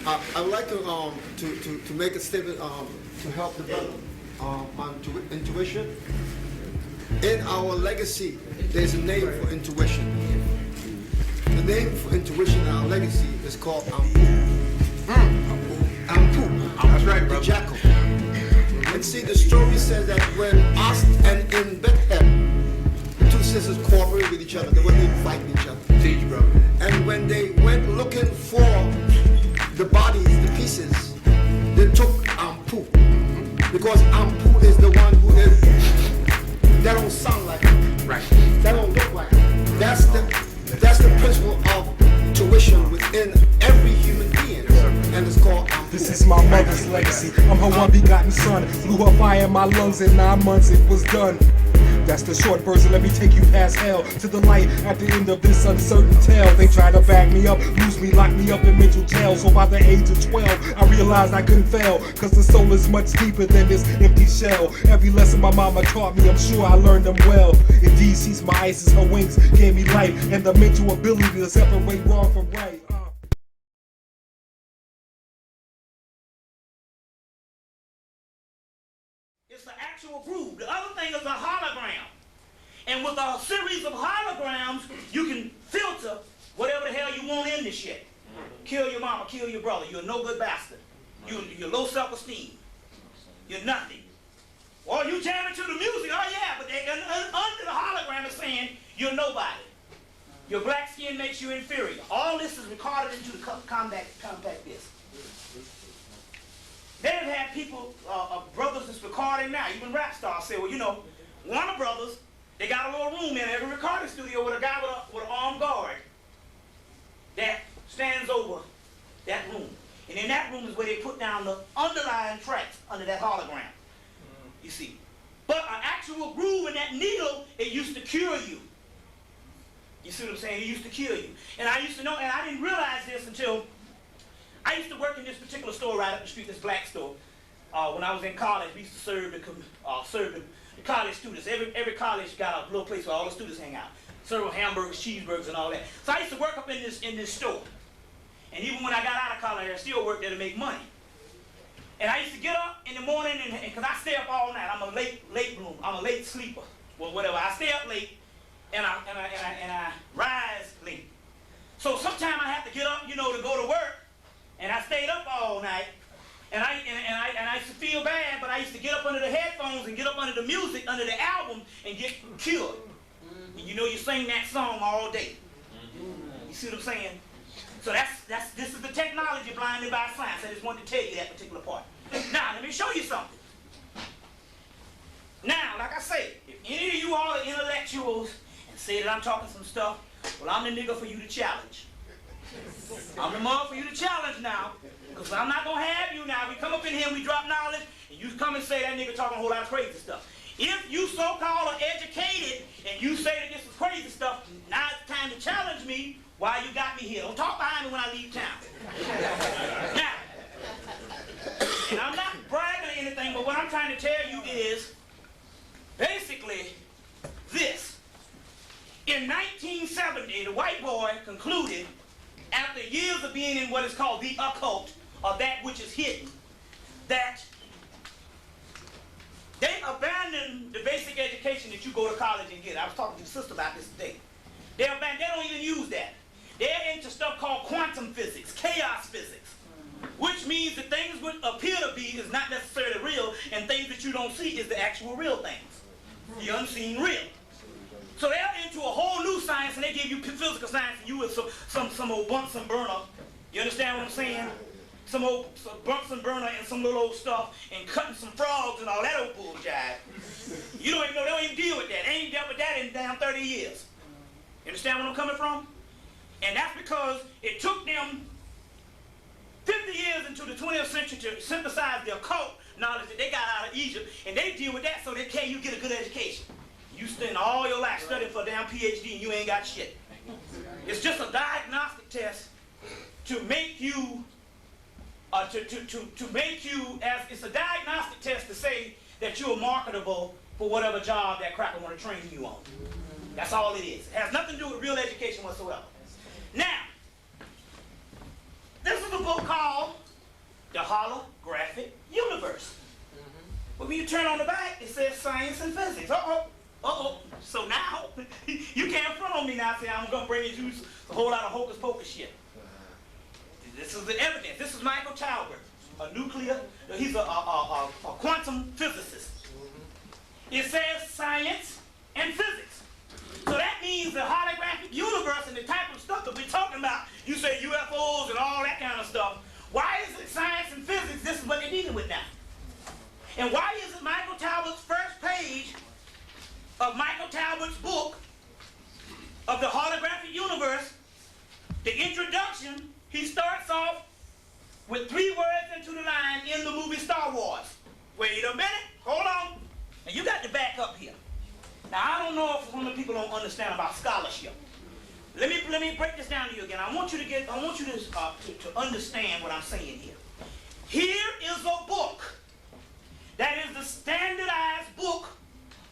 I would like to make a statement to help develop on intuition. In our legacy, there's a name for intuition. The name for intuition in our legacy is called Ampu. Ampu. That's right, brother. The jackal. And see, the story says that when Ost and in Bethlehem, the two sisters cooperated with each other. They weren't even fighting each other. Teach, brother. And when they went looking for the bodies, the pieces, they took Ampu. Because Ampu is the one who is, that don't sound like it. Right. That don't look like it. That's the principle of tuition within every human being. And it's called Ampu. This is my mother's legacy. I'm her one begotten son. Blew her fire in my lungs in 9 months, it was done. That's the short version, let me take you past hell to the light at the end of this uncertain tale. They try to back me up, lose me, lock me up in mental jail. So by the age of 12, I realized I couldn't fail, cause the soul is much deeper than this empty shell. Every lesson my mama taught me, I'm sure I learned them well. Indeed, she's my Isis, her wings gave me light, and the mental ability to separate wrong from right. It's the actual groove. The other thing is a hologram. And with a series of holograms, you can filter whatever the hell you want in this shit. Kill your mama, kill your brother. You're a no good bastard. You're low self-esteem. You're nothing. Or you jamming to the music, oh yeah, but under the hologram is saying you're nobody. Your black skin makes you inferior. All this is recorded into the compact disc. They've had people, brothers that's recording now, even rap stars say, well, you know, Warner Brothers, they got a little room in every recording studio with a guy with an armed guard that stands over that room. And in that room is where they put down the underlying tracks under that hologram, you see. But an actual groove in that needle, it used to cure you. You see what I'm saying? It used to cure you. And I used to know, and I didn't realize this until I used to work in this particular store right up the street, this black store. When I was in college, we used to serve the college students. Every college got a little place where all the students hang out. Serve them hamburgers, cheeseburgers, and all that. So I used to work up in this store. And even when I got out of college, I still worked there to make money. And I used to get up in the morning, and because I stay up all night, I'm a late bloomer. I'm a late sleeper. Well, whatever. I stay up late, and I rise late. So sometimes I have to get up, you know, to go to work. And I stayed up all night, and I used to feel bad, but I used to get up under the headphones and get up under the music, under the album, and get cured. And you know, you sing that song all day. You see what I'm saying? So this is the technology blinded by science. I just wanted to tell you that particular part. Now, let me show you something. Now, like I say, if any of you all are intellectuals and say that I'm talking some stuff, well, I'm the nigga for you to challenge. I'm the mother for you to challenge now, because I'm not going to have you now. We come up in here and we drop knowledge, and you come and say that nigga talking a whole lot of crazy stuff. If you so-called are educated, and you say that this is crazy stuff, now it's time to challenge me while you got me here. Don't talk behind me when I leave town. Now, and I'm not bragging or anything, but what I'm trying to tell you is, basically, this. In 1970, the white boy concluded, after years of being in what is called the occult, or that which is hidden, that they abandoned the basic education that you go to college and get. I was talking to your sister about this today. They don't even use that. They're into stuff called quantum physics, chaos physics, which means that things which appear to be is not necessarily real, and things that you don't see is the actual real things, the unseen real. So they're into a whole new science, and they give you physical science, and you with some old Bunsen burner. You understand what I'm saying? Some Bunsen burner and some little old stuff, and cutting some frogs and all that old bull jive. You don't even know, they don't even deal with that. They ain't dealt with that in damn 30 years. You understand where I'm coming from? And that's because it took them 50 years into the 20th century to synthesize the occult knowledge that they got out of Egypt, and they deal with that so that you get a good education. You spend all your life studying for a damn PhD and you ain't got shit. It's just a diagnostic test to make you, it's a diagnostic test to say that you're marketable for whatever job that cracker want to train you on. That's all it is. It has nothing to do with real education whatsoever. Now, this is the a book called The Holographic Universe. But when you turn on the back, it says science and physics. So now, you can't front on me now and say I'm going to bring you a whole lot of hocus pocus shit. This is the evidence. This is Michael Talbot, he's a quantum physicist. It says science and physics. So that means the holographic universe and the type of stuff that we're talking about, you say UFOs and all that kind of stuff. Why is it science and physics? This is what they're dealing with now. And why is it Michael Talbot's first page of Michael Talbot's book of the holographic universe, the introduction, he starts off with 3 words into the line in the movie Star Wars. Wait a minute, hold on. Now you got to back up here. Now I don't know if some of the people don't understand about scholarship. Let me break this down to you again. I want you to understand what I'm saying here. Here is a book that is the standardized book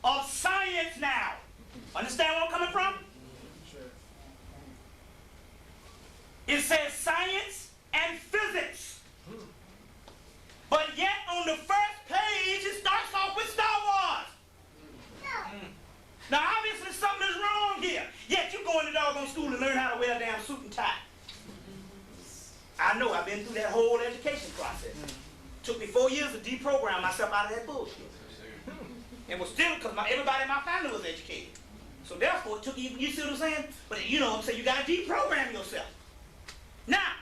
of science now. Understand where I'm coming from? It says science and physics. But yet on the first page it starts off with Star Wars. Now obviously something is wrong here. Yet you go into doggone school and learn how to wear a damn suit and tie. I know, I've been through that whole education process. Took me 4 years to deprogram myself out of that bullshit. And was still, because everybody in my family was educated. So therefore it took you see what I'm saying? But you know what I'm saying, you got to deprogram yourself. Now,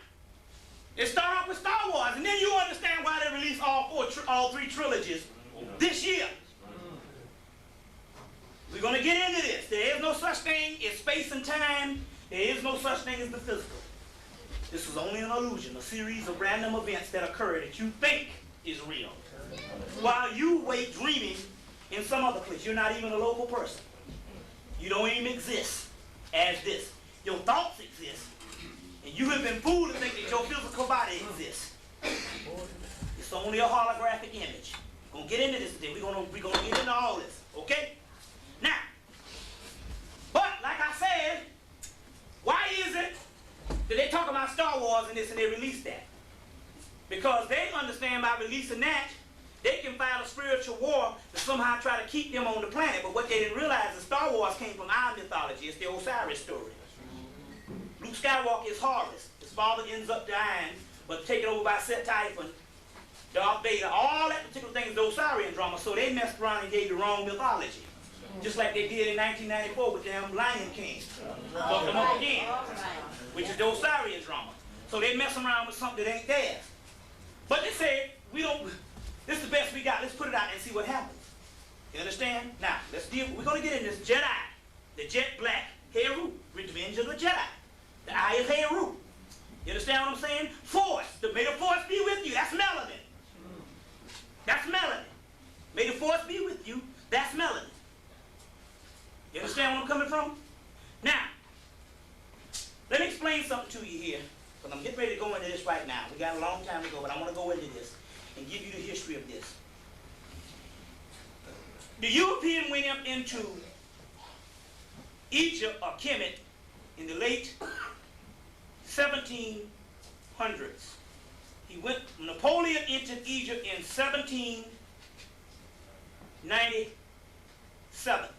it start off with Star Wars, and then you understand why they released all 3 trilogies this year. We're going to get into this. There is no such thing as space and time. There is no such thing as the physical. This is only an illusion, a series of random events that occur that you think is real. While you wait dreaming in some other place. You're not even a local person. You don't even exist as this. Your thoughts exist. And you have been fooled to think that your physical body exists. It's only a holographic image. We're going to get into this today. We're going to get into all this. Okay? Now, but like I said, why is it that they talk about Star Wars and this and they release that? Because they understand by releasing that, they can fight a spiritual war to somehow try to keep them on the planet. But what they didn't realize is Star Wars came from our mythology. It's the Osiris story. Luke Skywalker is Horus. His father ends up dying, but taken over by Set Typhon, Darth Vader, all that particular thing is the Osirian drama. So they messed around and gave the wrong mythology. Just like they did in 1994 with them Lion King. Fucked them up again, which is the Osirian drama. So they mess around with something that ain't theirs. But they say, this is the best we got. Let's put it out and see what happens. You understand? Now, we're going to get in this Jedi. The jet black Heru, Revenge of the Jedi. The eye is Heru. You understand what I'm saying? Force. May the force be with you. That's melanin. That's melanin. May the force be with you. That's melanin. You understand where I'm coming from? Now, let me explain something to you here. Because I'm getting ready to go into this right now. We got a long time to go, but I want to go into this and give you the history of this. The European went up into Egypt or Kemet in the late 1700s. Napoleon entered Egypt in 1797.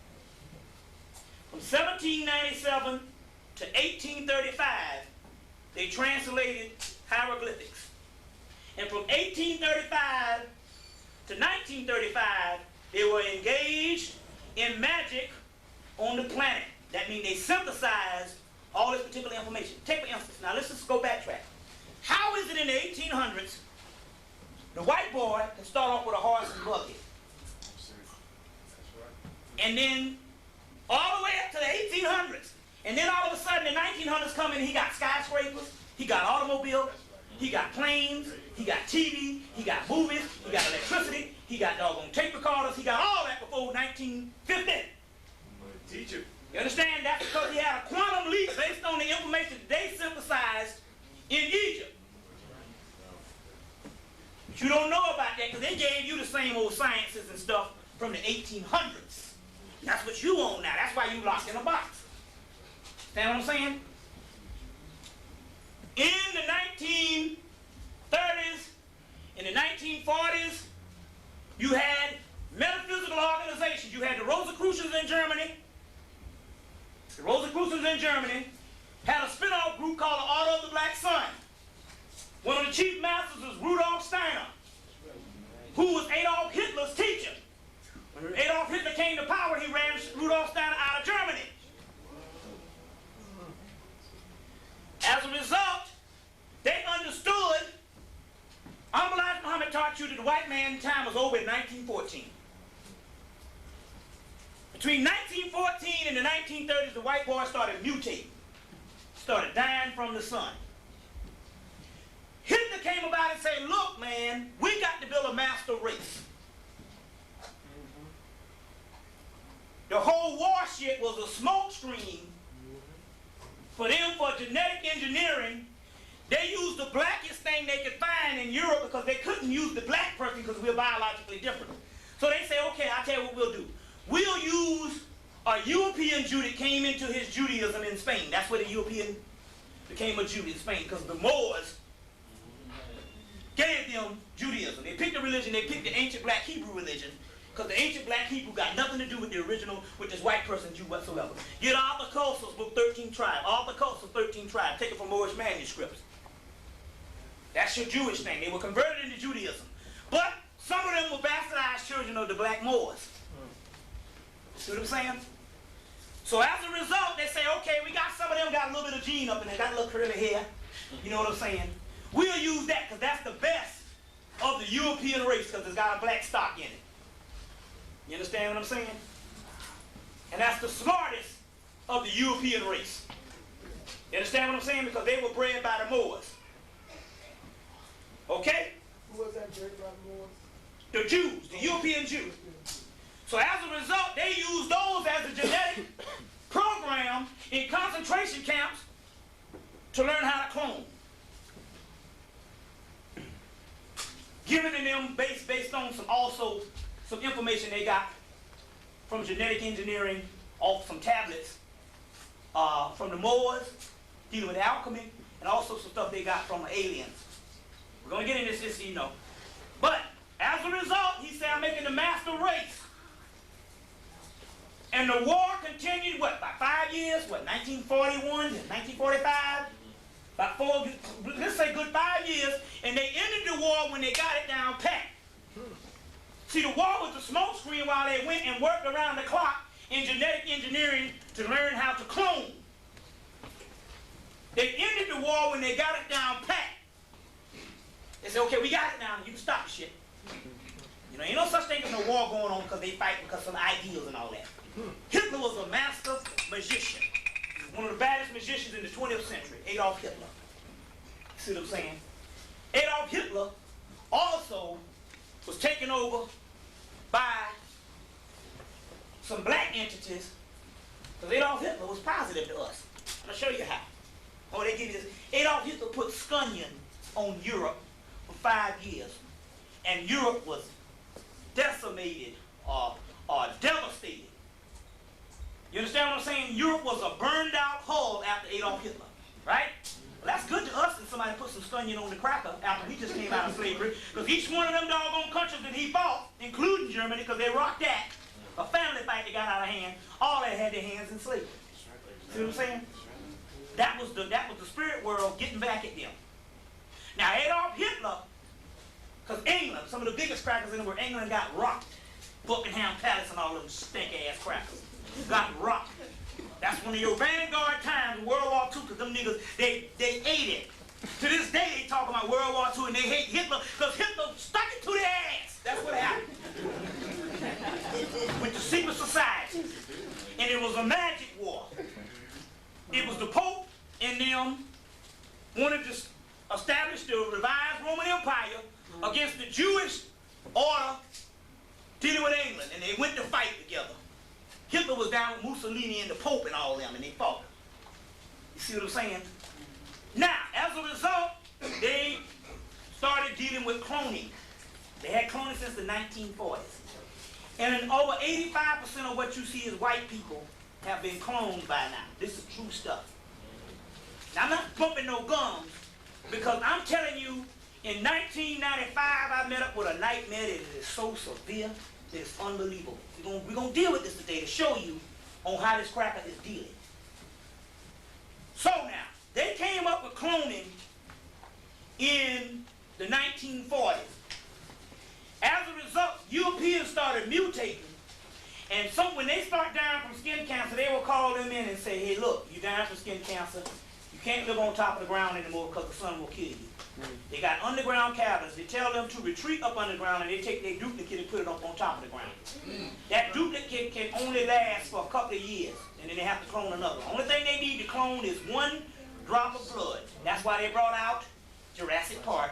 From 1797 to 1835, they translated hieroglyphics. And from 1835 to 1935, they were engaged in magic on the planet. That means they synthesized all this particular information. Take for instance, now let's just go backtrack. How is it in the 1800s, the white boy can start off with a horse and buggy? And then all the way up to the 1800s. And then all of a sudden the 1900s come in, he got skyscrapers, he got automobiles, he got planes, he got TV, he got movies, he got electricity, he got doggone tape recorders, he got all that before 1950. Teacher. You understand? That's because he had a quantum leap based on the information that they synthesized in Egypt. But you don't know about that because they gave you the same old sciences and stuff from the 1800s. That's what you own now. That's why you locked in a box. Understand what I'm saying? In the 1940s, you had metaphysical organizations. You had the Rosicrucians in Germany. The Rosicrucians in Germany had a spin-off group called the Order of the Black Sun. One of the chief masters was Rudolf Steiner, who was Adolf Hitler's teacher. When Adolf Hitler came to power, he ran Rudolf Steiner out of Germany. As a result, they understood, Elijah Muhammad taught you that the white man's time was over in 1914. Between 1914 and the 1930s, the white boy started mutating, started dying from the sun. Hitler came about and said, look, man, we got to build a master race. The whole war shit was a smoke screen for them for genetic engineering. They used the blackest thing they could find in Europe because they couldn't use the black person because we're biologically different. So they say, okay, I'll tell you what we'll do. We'll use a European Jew that came into his Judaism in Spain. That's where the European became a Jew in Spain, because the Moors gave them Judaism. They picked the religion, they picked the ancient black Hebrew religion, because the ancient black Hebrew got nothing to do with the original, with this white person Jew whatsoever. Get Arthur Coulter's book, 13 Tribes. Arthur Coulter's 13 Tribes, take it from Moorish manuscripts. That's your Jewish thing. They were converted into Judaism. But some of them were bastardized children of the black Moors. See what I'm saying? So as a result, they say, okay, we got some of them got a little bit of gene up in there, got a little curly hair. You know what I'm saying? We'll use that because that's the best of the European race because it's got a black stock in it. You understand what I'm saying? And that's the smartest of the European race. You understand what I'm saying? Because they were bred by the Moors. Okay? Who was that bred by the Moors? The Jews, the European Jews. So as a result, they used those as a genetic program in concentration camps to learn how to clone. Given to them based on some information they got from genetic engineering off some tablets from the Moors, dealing with alchemy, and also some stuff they got from aliens. We're going to get into this so you know. But as a result, he said, I'm making the master race. And the war continued, what, by 5 years? What, 1941 to 1945? About let's say good 5 years. And they ended the war when they got it down pat. See, the war was the smoke screen while they went and worked around the clock in genetic engineering to learn how to clone. They ended the war when they got it down pat. They said, okay, we got it now. You can stop the shit. You know, ain't no such thing as no war going on because they fight because of ideals and all that. Hitler was a master magician. One of the baddest magicians in the 20th century, Adolf Hitler. See what I'm saying? Adolf Hitler also was taken over by some black entities because Adolf Hitler was positive to us. I'm going to show you how. Oh, they give you this. Adolf Hitler put scunion on Europe for 5 years. And Europe was decimated or devastated. You understand what I'm saying? Europe was a burned out hull after Adolf Hitler, right? Well, that's good to us that somebody put some scunion on the cracker after we just came out of slavery, because each one of them doggone countries that he fought, including Germany, because they rocked that, a family fight that got out of hand, all they had their hands in slavery. See what I'm saying? That was the spirit world getting back at them. Now Adolf Hitler, because England, some of the biggest crackers in the world, England got rocked. Buckingham Palace and all them stink-ass crackers got rocked. That's one of your vanguard times in World War II, because them niggas, they ate it. To this day, they talk about World War II and they hate Hitler, because Hitler stuck it to their ass. That's what happened. With the secret society. And it was a magic war. It was the Pope and them wanted to establish the revised Roman Empire against the Jewish order dealing with England, and they went to fight together. Hitler was down with Mussolini and the Pope and all them, and they fought. You see what I'm saying? Now, as a result, they started dealing with cloning. They had cloning since the 1940s. And over 85% of what you see as white people have been cloned by now. This is true stuff. Now, I'm not bumping no gums, because I'm telling you, In 1995, I met up with a nightmare that is so severe that it's unbelievable. We're going to deal with this today to show you on how this cracker is dealing. So now, they came up with cloning in the 1940s. As a result, Europeans started mutating. And so when they start dying from skin cancer, they will call them in and say, hey, look, you're dying from skin cancer. You can't live on top of the ground anymore because the sun will kill you. They got underground cabins. They tell them to retreat up underground, and they take their duplicate and put it up on top of the ground. That duplicate can only last for a couple of years, and then they have to clone another. The only thing they need to clone is 1 drop of blood. That's why they brought out Jurassic Park.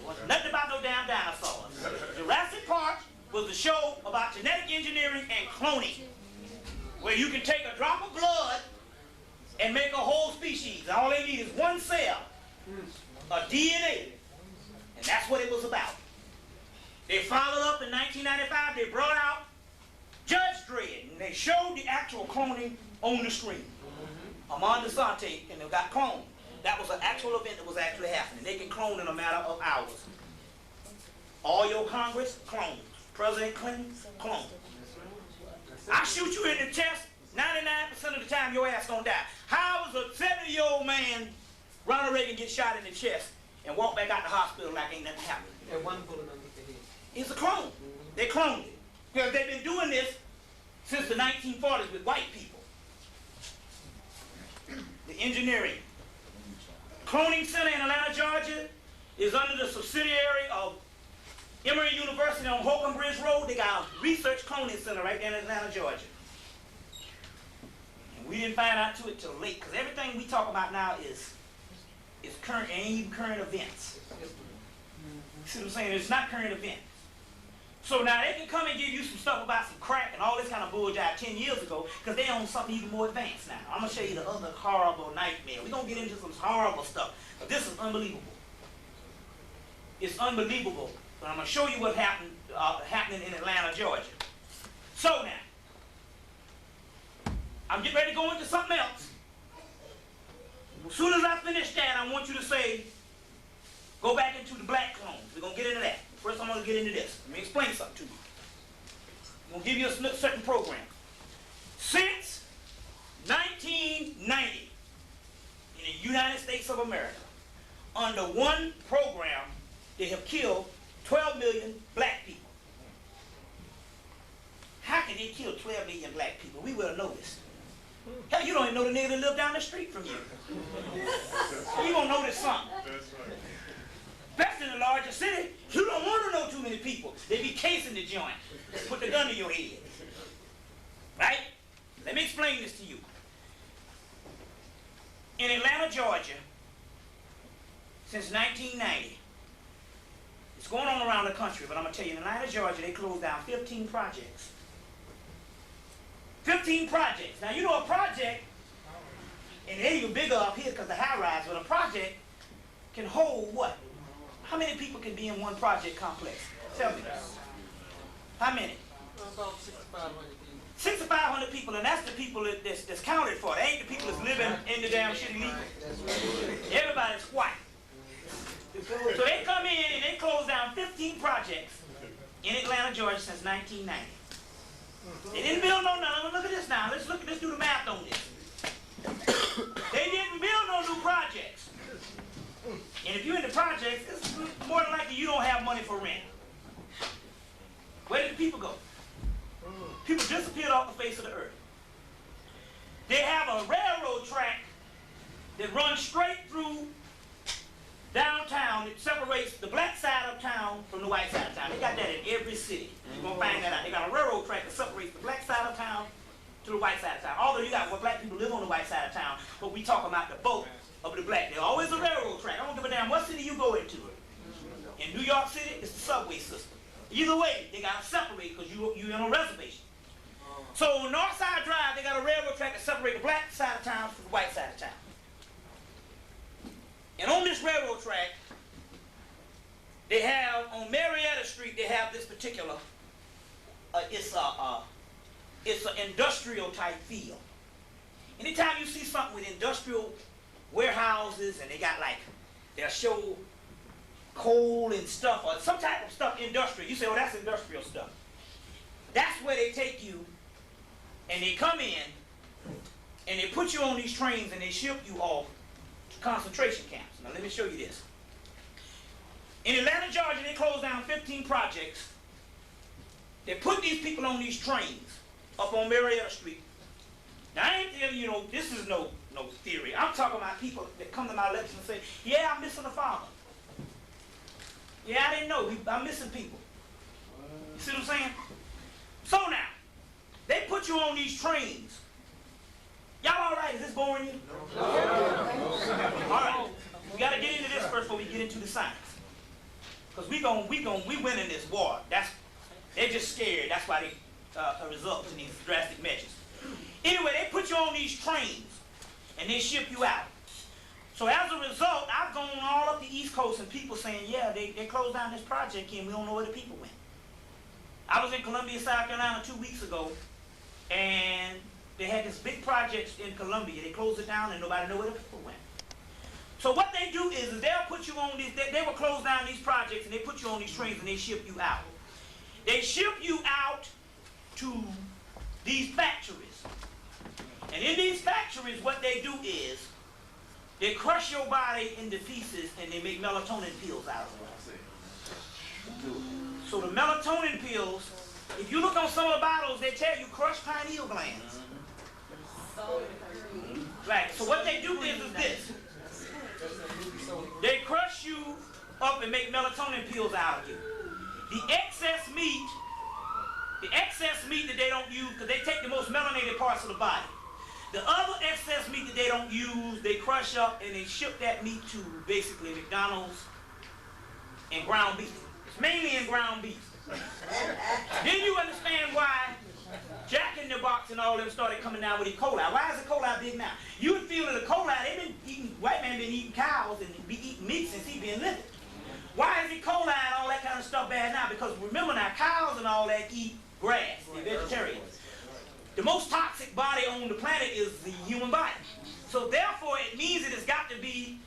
It wasn't nothing about no damn dinosaurs. Jurassic Park was a show about genetic engineering and cloning, where you can take a drop of blood and make a whole species. And all they need is 1 cell, a DNA, and that's what it was about. They followed up in 1995. They brought out Judge Dredd, and they showed the actual cloning on the screen. Armand Desante, and they got cloned. That was an actual event that was actually happening. They can clone in a matter of hours. All your Congress, clone. President Clinton, clone. I shoot you in the chest, 99% of the time your ass gonna die. How was a 70-year-old man, Ronald Reagan, get shot in the chest and walk back out the hospital like ain't nothing happened? And 1 bullet underneath the head. It's a clone. They cloned it. Because they've been doing this since the 1940s with white people. The engineering. Cloning Center in Atlanta, Georgia is under the subsidiary of Emory University on Holcomb Bridge Road. They got a research cloning center right there in Atlanta, Georgia. And we didn't find out to it till late, because everything we talk about now is current, ain't even current events. You see what I'm saying? It's not current events. So now they can come and give you some stuff about some crack and all this kind of bullshit 10 years ago, because they own something even more advanced now. I'm going to show you the other horrible nightmare. We're going to get into some horrible stuff, but this is unbelievable. It's unbelievable. But I'm going to show you what happened happening in Atlanta, Georgia. So now, I'm getting ready to go into something else. As soon as I finish that, I want you to say, go back into the black clones. We're going to get into that. First, I'm going to get into this. Let me explain something to you. I'm going to give you a certain program. Since 1990, in the United States of America, under one program, they have killed 12 million black people. How can they kill 12 million black people? We will know this. Hell, you don't even know the nigga that live down the street from you. You gonna know this something. Especially in the larger city, you don't want to know too many people. They be casing the joint. Put the gun to your head. Right? Let me explain this to you. In Atlanta, Georgia, since 1990, it's going on around the country, but I'm going to tell you, in Atlanta, Georgia, they closed down 15 projects. 15 projects. Now, you know a project, and they're even bigger up here because the high-rise, but a project can hold what? How many people can be in one project complex? Tell me. How many? About 6,500 people. 6,500 people, and that's the people that's counted for. They ain't the people that's living in the damn shit illegal. Everybody's white. So they come in and they close down 15 projects in Atlanta, Georgia since 1990. They didn't build no none. Look at this now. Let's do the math on this. They didn't build no new projects. And if you're in the projects, it's more than likely you don't have money for rent. Where did the people go? People disappeared off the face of the earth. They have a railroad track that runs straight through downtown. It separates the black side of town from the white side of town. They got that in every city. You're going to find that out. They got a railroad track that separates the black side of town to the white side of town. Although you got more black people live on the white side of town, but we talk about the both of the black. There's always a railroad track. I don't give a damn what city you go into. In New York City, it's the subway system. Either way, they got to separate because you're in a reservation. So on Northside Drive, they got a railroad track that separates the black side of town from the white side of town. And on this railroad track, they have, on Marietta Street, they have this particular, it's an industrial type field. Anytime you see something with industrial warehouses and they got like, they'll show coal and stuff, or some type of stuff industrial. You say, oh, that's industrial stuff. That's where they take you, and they come in, and they put you on these trains, and they ship you off to concentration camps. Now, let me show you this. In Atlanta, Georgia, they closed down 15 projects. They put these people on these trains up on Marietta Street. Now, I ain't telling you, this is no theory. I'm talking about people that come to my lecture and say, yeah, I'm missing a father. Yeah, I didn't know. I'm missing people. You see what I'm saying? So now, they put you on these trains. Y'all all right? Is this boring you? No. All right. We got to get into this first before we get into the science. Because we winning this war. They're just scared. That's why they result in these drastic measures. Anyway, they put you on these trains, and they ship you out. So as a result, I've gone all up the East Coast, and people saying, yeah, they closed down this project, and we don't know where the people went. I was in Columbia, South Carolina 2 weeks ago, and they had this big project in Columbia. They closed it down, and nobody knew where the people went. So what they do is they'll put you on these, they will close down these projects, and they put you on these trains, and they ship you out. They ship you out to these factories. And in these factories, what they do is they crush your body into pieces, and they make melatonin pills out of it. So the melatonin pills, if you look on some of the bottles, they tell you crush pineal glands. Right, so what they do is this. They crush you up and make melatonin pills out of you. The excess meat that they don't use, because they take the most melanated parts of the body. The other excess meat that they don't use, they crush up and they ship that meat to basically McDonald's and ground beef. It's mainly in ground beef. Then you understand why Jack in the Box and all them started coming down with E. coli. Why is E. coli big now? You would feel that E. coli, white man been eating cows and be eating meat since he been living. Why is E. coli and all that kind of stuff bad now? Because remember now, cows and all that eat grass. They're vegetarians. The most toxic body on the planet is the human body. So therefore, it means that it's got to be,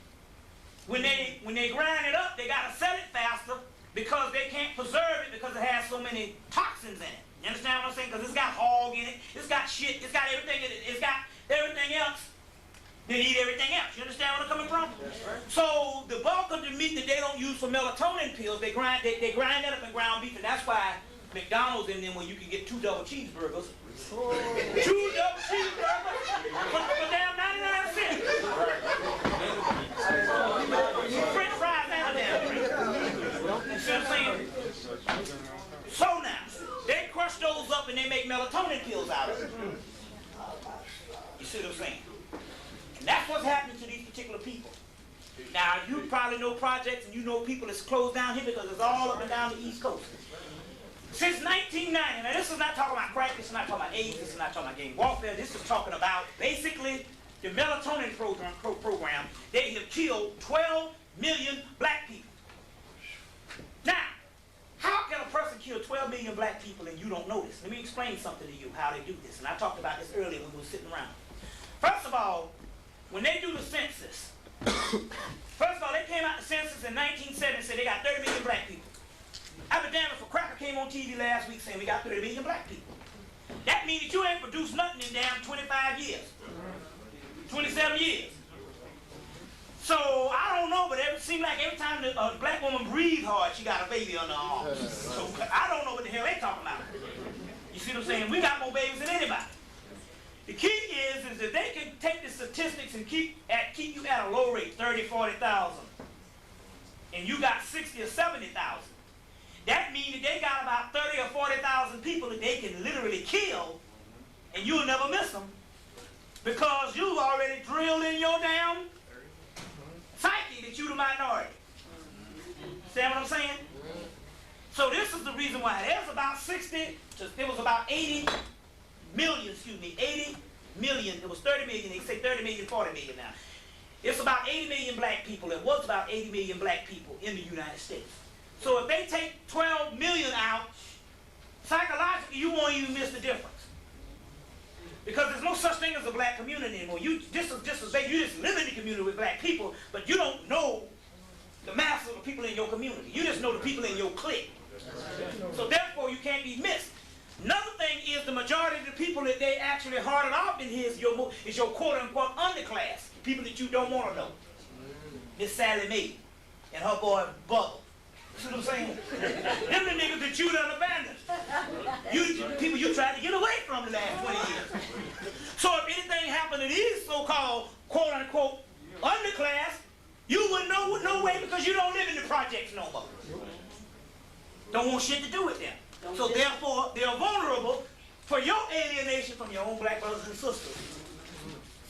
when they grind it up, they got to sell it faster because they can't preserve it because it has so many toxins in it. You understand what I'm saying? Because it's got hog in it, it's got shit, it's got everything in it, it's got everything else. They eat everything else. You understand where I'm coming from? So the bulk of the meat that they don't use for melatonin pills, they grind that up in ground beef, and that's why McDonald's in them where you can get 2 double cheeseburgers. 2 double cheeseburgers for damn 99 cents. French fries and a damn drink. You see what I'm saying? So now, they crush those up and they make melatonin pills out of it. You see what I'm saying? And that's what's happening to these particular people. Now, you probably know projects and you know people that's closed down here because it's all up and down the East Coast. Since 1990, now this is not talking about crack, this is not talking about AIDS, this is not talking about gang warfare, this is talking about basically the melatonin program. They have killed 12 million black people. Now, how can a person kill 12 million black people and you don't know this? Let me explain something to you, how they do this. And I talked about this earlier when we were sitting around. First of all, when they do the census, they came out the census in 1970 and said they got 30 million black people. I've been damned if a cracker came on TV last week saying we got 30 million black people. That means that you ain't produced nothing in damn 25 years. 27 years. So, I don't know, but it seems like every time a black woman breathes hard, she got a baby on her arm. So, I don't know what the hell they talking about. You see what I'm saying? We got more babies than anybody. The key is that they can take the statistics and keep you at a low rate, 30, 40,000. And you got 60 or 70,000. That means that they got about 30 or 40,000 people that they can literally kill, and you'll never miss them because you've already drilled in your damn psyche that you're the minority. See what I'm saying? So this is the reason why. There's about 80 million, it was 30 million, they say 30 million, 40 million now. It's about 80 million black people, it was about 80 million black people in the United States. So if they take 12 million out, psychologically you won't even miss the difference. Because there's no such thing as a black community anymore. You just live in the community with black people, but you don't know the mass of the people in your community. You just know the people in your clique. So therefore, you can't be missed. Another thing is the majority of the people that they actually hearted off in here is your quote-unquote underclass, people that you don't want to know. Miss Sally Mae and her boy Bubba. See what I'm saying? Them the niggas that you done abandoned. People you tried to get away from the last 20 years. So if anything happened to these so-called quote-unquote underclass, you wouldn't know no way because you don't live in the projects no more. Don't want shit to do with them. So therefore, they're vulnerable for your alienation from your own black brothers and sisters.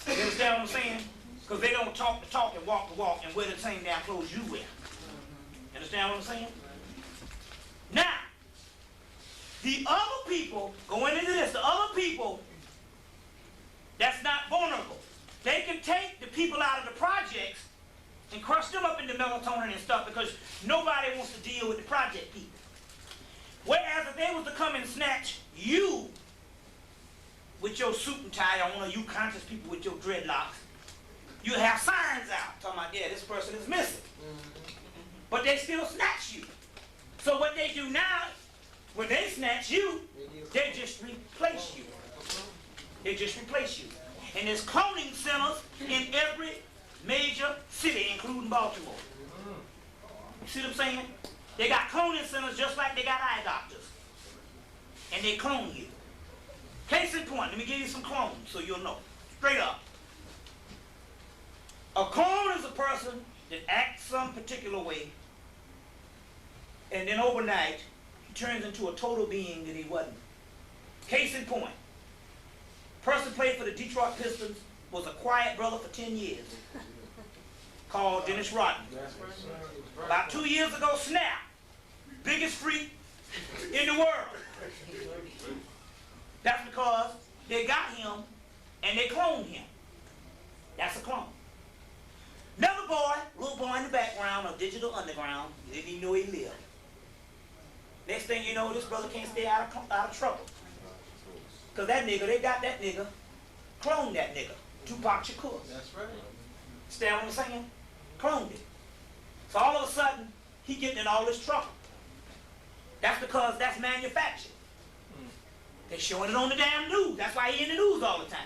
You understand what I'm saying? Because they don't talk the talk and walk the walk and wear the same damn clothes you wear. You understand what I'm saying? Now, the other people, going into this, the other people that's not vulnerable, they can take the people out of the projects and crush them up into melatonin and stuff because nobody wants to deal with the project people. Whereas if they was to come and snatch you with your suit and tie, or one of you conscious people with your dreadlocks, you have signs out talking about, yeah, this person is missing. But they still snatch you. So what they do now, when they snatch you, they just replace you. They just replace you. And there's cloning centers in every major city, including Baltimore. You see what I'm saying? They got cloning centers just like they got eye doctors. And they clone you. Case in point, let me give you some clones so you'll know. Straight up. A clone is a person that acts some particular way, and then overnight, he turns into a total being that he wasn't. Case in point, person played for the Detroit Pistons, was a quiet brother for 10 years, called Dennis Rodman. About 2 years ago, snap, biggest freak in the world. That's because they got him and they cloned him. That's a clone. Another boy, little boy in the background of Digital Underground, didn't even know he lived. Next thing you know, this brother can't stay out of trouble. Because that nigga, they got that nigga, cloned that nigga, Tupac Shakur. That's right. Understand what I'm saying? Cloned it. So all of a sudden, he getting in all this trouble. That's because that's manufactured. They're showing it on the damn news. That's why he in the news all the time.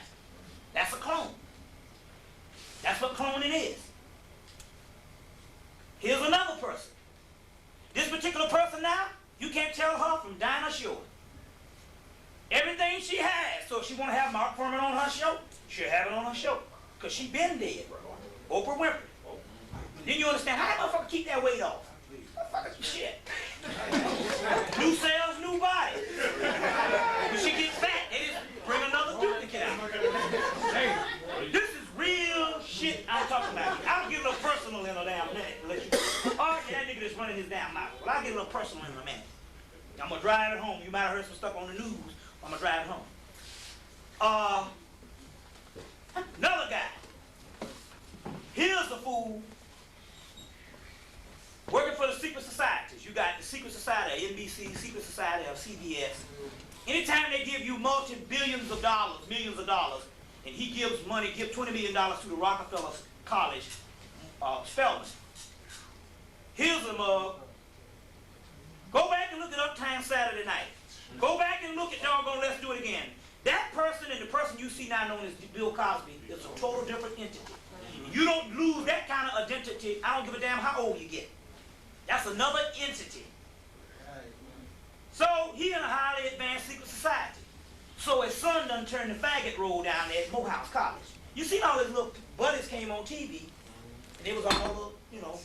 That's a clone. That's what cloning is. Here's another person. This particular person now, you can't tell her from Dinah Shore. Everything she has, so if she want to have Mark Furman on her show, she'll have it on her show. Because she been dead. Oprah Winfrey. Then you understand, how that motherfucker keep that weight off? Motherfucker's shit. New cells, new body. When she gets fat, they just bring another duplicate out. Hey, this is real shit I'm talking about. I'll get a little personal in a damn minute. Oh, yeah, that nigga just running his damn mouth. Well, I'll get a little personal in a minute. I'm going to drive it home. You might have heard some stuff on the news. I'm going to drive it home. Another guy. Here's the fool working for the secret societies. You got the secret society of NBC, secret society of CBS. Anytime they give you multi-billions of dollars, millions of dollars, and he gives money, give $20 million to the Rockefeller College, Spelman. Here's a mug. Go back and look at Uptown Saturday Night. Go back and look at doggone Let's Do It Again. That person and the person you see now known as Bill Cosby is a total different entity. You don't lose that kind of identity. I don't give a damn how old you get. That's another entity. So he in a highly advanced secret society. So his son done turned the faggot roll down there at Morehouse College. You see all his little buddies came on TV, and they was all little, you know.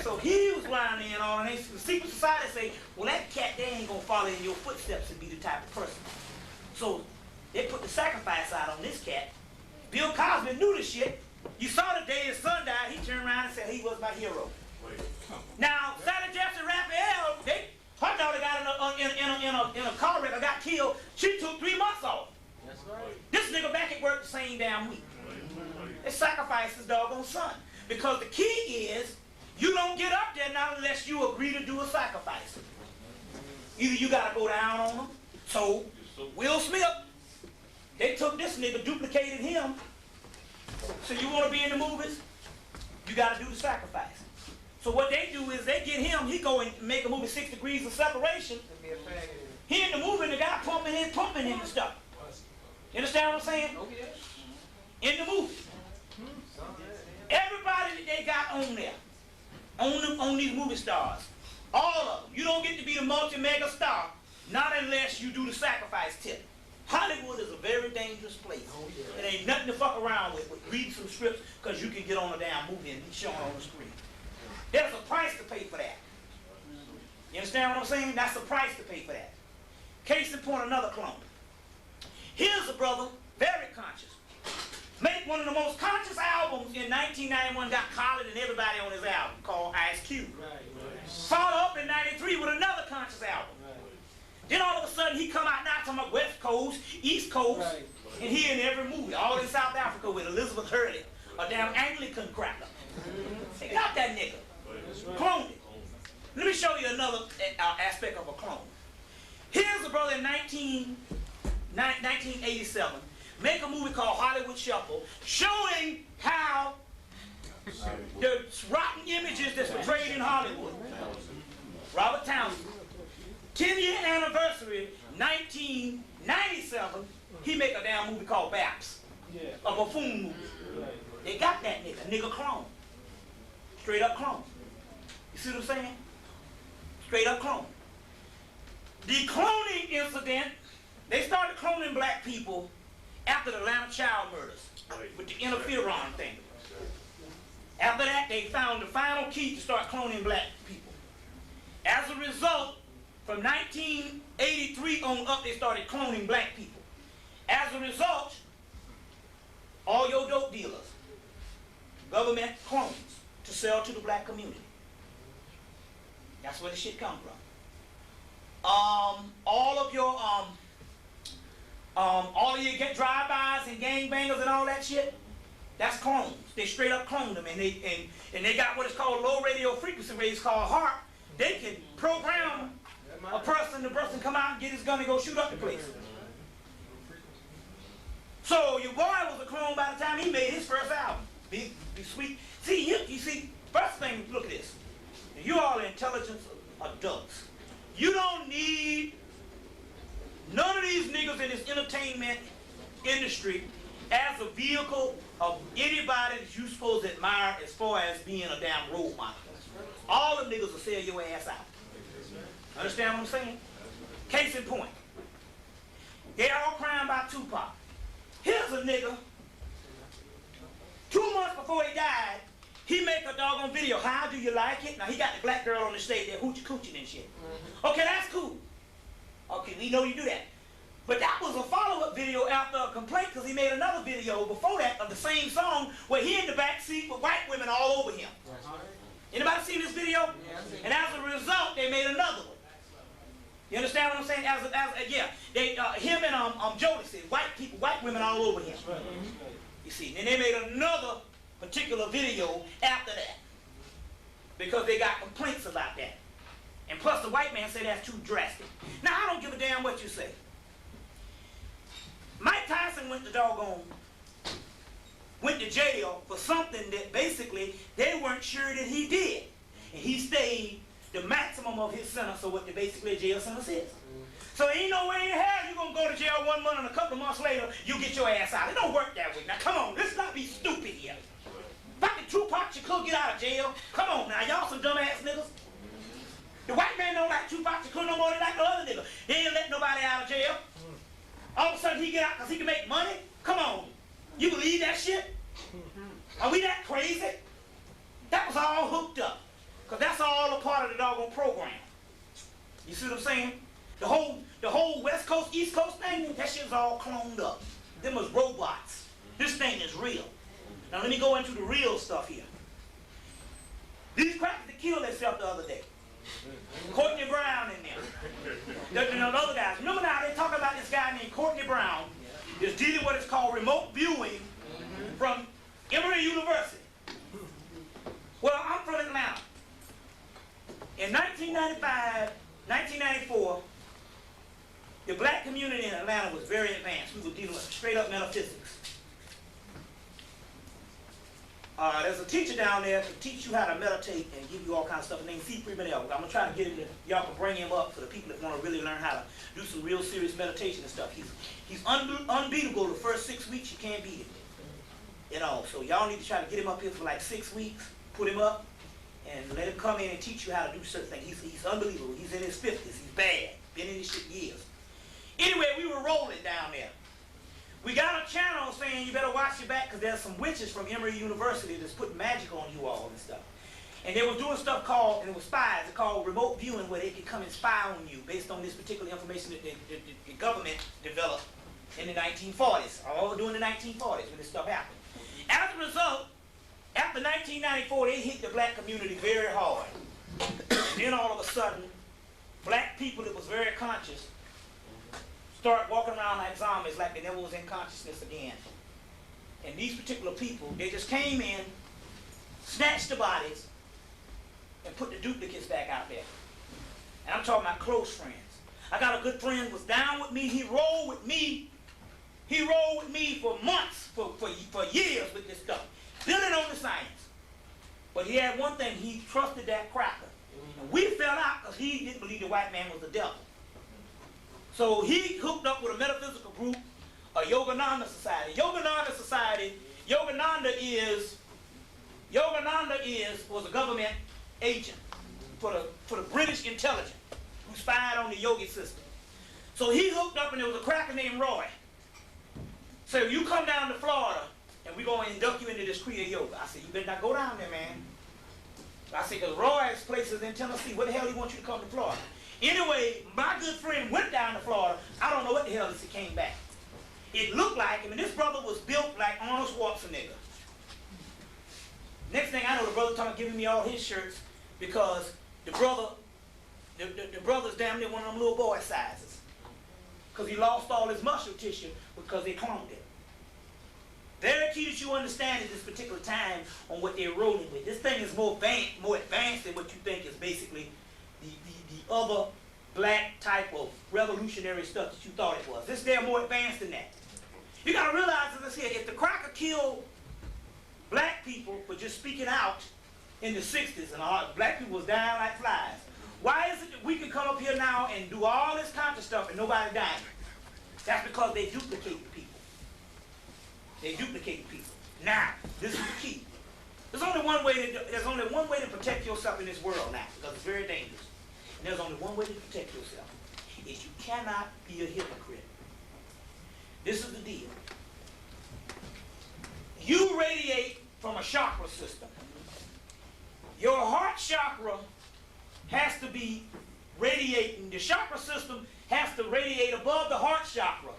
So he was lying in all, and the secret society say, well, that cat there ain't gonna follow in your footsteps and be the type of person. So they put the sacrifice out on this cat. Bill Cosby knew the shit. You saw the day his son died, he turned around and said he was my hero. Now, Sally Jefferson Raphael, her daughter got in a car wreck or got killed. She took 3 months off. That's right. This nigga back at work the same damn week. They sacrificed his doggone son. Because the key is, you don't get up there now unless you agree to do a sacrifice. Either you gotta go down on them. So, Will Smith, they took this nigga, duplicated him. So you wanna be in the movies? You gotta do the sacrifice. So what they do is they get him, he go and make a movie 6 Degrees of Separation. And be a faggot. He in the movie and the guy pumping him and stuff. You understand what I'm saying? Oh, yeah. In the movie. Everybody that they got on there, on these movie stars, all of them. You don't get to be the multi-mega star, not unless you do the sacrifice tip. Hollywood is a very dangerous place. Oh, yeah. It ain't nothing to fuck around with read some scripts, because you can get on a damn movie and be shown on the screen. There's a price to pay for that. You understand what I'm saying? That's the price to pay for that. Case in point, another clone. Here's a brother, very conscious. Make one of the most conscious albums in 1991, got collared and everybody on his album, called Ice Cube. Right. Followed up in 93 with another conscious album. Right. Then all of a sudden he come out now talking about West Coast, East Coast, Right. and he in every movie, all in South Africa with Elizabeth Hurley, a damn Anglican cracker. They got that nigga. Cloned it. Let me show you another aspect of a clone. Here's a brother in 1987, make a movie called Hollywood Shuffle, showing how the rotten images that's portrayed in Hollywood. Robert Townsend. 10-year anniversary, 1997, he make a damn movie called Baps. Yeah. A buffoon movie. Right. They got that nigga clone. Straight up clone. You see what I'm saying? Straight up clone. The cloning incident, they started cloning black people after the Atlanta child murders with the interferon thing. After that, they found the final key to start cloning black people. As a result, from 1983 on up, they started cloning black people. As a result, all your dope dealers, government clones to sell to the black community. That's where the shit come from. All of your get drive-bys and gangbangers and all that shit, that's clones. They straight up clone them, and they got what is called low radio frequency rays called HARP. They can program a person, the person come out and get his gun and go shoot up the place. So your boy was a clone by the time he made his first album. Be sweet. See, you see, first thing, look at this. You all are intelligent adults. You don't need none of these niggas in this entertainment industry as a vehicle of anybody that you supposed to admire as far as being a damn role model. All the niggas will sell your ass out. Understand what I'm saying? Case in point. They all crying about Tupac. Here's a nigga, 2 months before he died, he make a doggone video. How do you like it? Now he got the black girl on the stage there hoochie coochie and shit. Okay, that's cool. Okay, we know you do that. But that was a follow-up video after a complaint, because he made another video before that of the same song where he in the back seat with white women all over him. Anybody seen this video? Yeah, and as a result, they made another one. You understand what I'm saying? Him and Jodeci, white women all over him. You see, and they made another particular video after that because they got complaints about that. And plus, the white man said that's too drastic. Now, I don't give a damn what you say. Mike Tyson went to jail for something that basically they weren't sure that he did. And he stayed the maximum of his sentence, or what basically a jail sentence is. So ain't no way in hell you're going to go to jail 1 month and a couple of months later, you get your ass out. It don't work that way. Now, come on, let's not be stupid here. Fucking Tupac Shakur get out of jail. Come on now, y'all some dumbass niggas. The white man don't like Tupac Shakur no more than like the other nigga. He ain't let nobody out of jail. All of a sudden he get out because he can make money? Come on. You believe that shit? Are we that crazy? That was all hooked up. Because that's all a part of the doggone program. You see what I'm saying? The whole West Coast, East Coast thing, that shit's all cloned up. Them was robots. This thing is real. Now let me go into the real stuff here. These crackers that killed themselves the other day. Courtney Brown in there. The other guys. Remember now, they talking about this guy named Courtney Brown is dealing with what's called remote viewing from Emory University. Well, I'm from Atlanta. In 1995, 1994, the black community in Atlanta was very advanced. We were dealing with straight up metaphysics. There's a teacher down there to teach you how to meditate and give you all kinds of stuff. His name's C. I'm going to try to get him to, y'all can bring him up for the people that want to really learn how to do some real serious meditation and stuff. He's unbeatable the first 6 weeks. You can't beat him. You know, so y'all need to try to get him up here for like 6 weeks, put him up, and let him come in and teach you how to do certain things. He's unbelievable. He's in his 50s. He's bad. Been in this shit years. Anyway, we were rolling down there. We got a channel saying you better watch your back because there's some witches from Emory University that's putting magic on you all and stuff. And they were doing stuff called, and it was spies, it's called remote viewing, where they could come and spy on you based on this particular information that the government developed in the 1940s, all during the 1940s when this stuff happened. As a result, after 1994, they hit the black community very hard. And then all of a sudden, black people that was very conscious start walking around like zombies, like they never was in consciousness again. And these particular people, they just came in, snatched the bodies, and put the duplicates back out there. And I'm talking about close friends. I got a good friend who was down with me. He rolled with me. He rolled with me for months, for years with this stuff, building on the science. But he had one thing, he trusted that cracker. And we fell out because he didn't believe the white man was the devil. So he hooked up with a metaphysical group, a Yogananda Society. Yogananda Society, Yogananda was a government agent for the British intelligence who spied on the yogi system. So he hooked up and there was a cracker named Roy. So you come down to Florida and we're going to induct you into this Kriya Yoga. I said, you better not go down there, man. I said, because Roy's place is in Tennessee. What the hell he want you to come to Florida? Anyway, my good friend went down to Florida. I don't know what the hell he came back. It looked like him, and this brother was built like Arnold Schwarzenegger. Next thing I know, the brother talking about giving me all his shirts because the brother's damn near one of them little boy sizes. Because he lost all his muscle tissue because they cloned him. Very key that you understand at this particular time on what they're rolling with. This thing is more advanced than what you think is basically the other black type of revolutionary stuff that you thought it was. They're more advanced than that. You got to realize, as I said, if the cracker killed black people for just speaking out in the 60s and all, black people was dying like flies, why is it that we can come up here now and do all this kind of stuff and nobody dying? That's because they duplicate people. They duplicate people. Now, this is the key. There's only one way to protect yourself in this world now, because it's very dangerous. And there's only one way to protect yourself. Is you cannot be a hypocrite. This is the deal. You radiate from a chakra system. Your heart chakra has to be radiating. The chakra system has to radiate above the heart chakra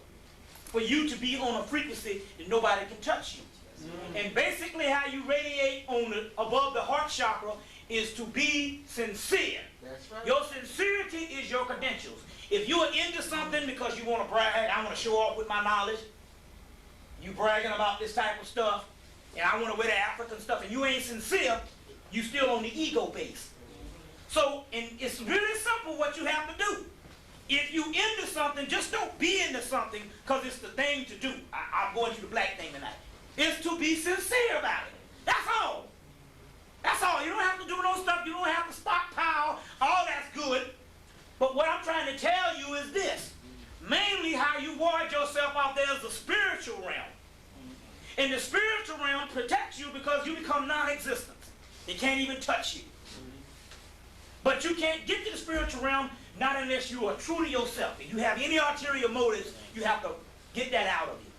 for you to be on a frequency that nobody can touch you. And basically how you radiate above the heart chakra is to be sincere. That's right. Your sincerity is your credentials. If you are into something because you want to brag, I want to show off with my knowledge, you bragging about this type of stuff, and I want to wear the African stuff, and you ain't sincere, you still on the ego base. So, and it's really simple what you have to do. If you into something, just don't be into something because it's the thing to do. I'm going to the black thing tonight. It's to be sincere about it. That's all. That's all. You don't have to do no stuff. You don't have to stockpile. All that's good. But what I'm trying to tell you is this. Mainly how you ward yourself out there is the spiritual realm. And the spiritual realm protects you because you become non-existent. It can't even touch you. But you can't get to the spiritual realm not unless you are true to yourself. If you have any ulterior motives, you have to get that out of you.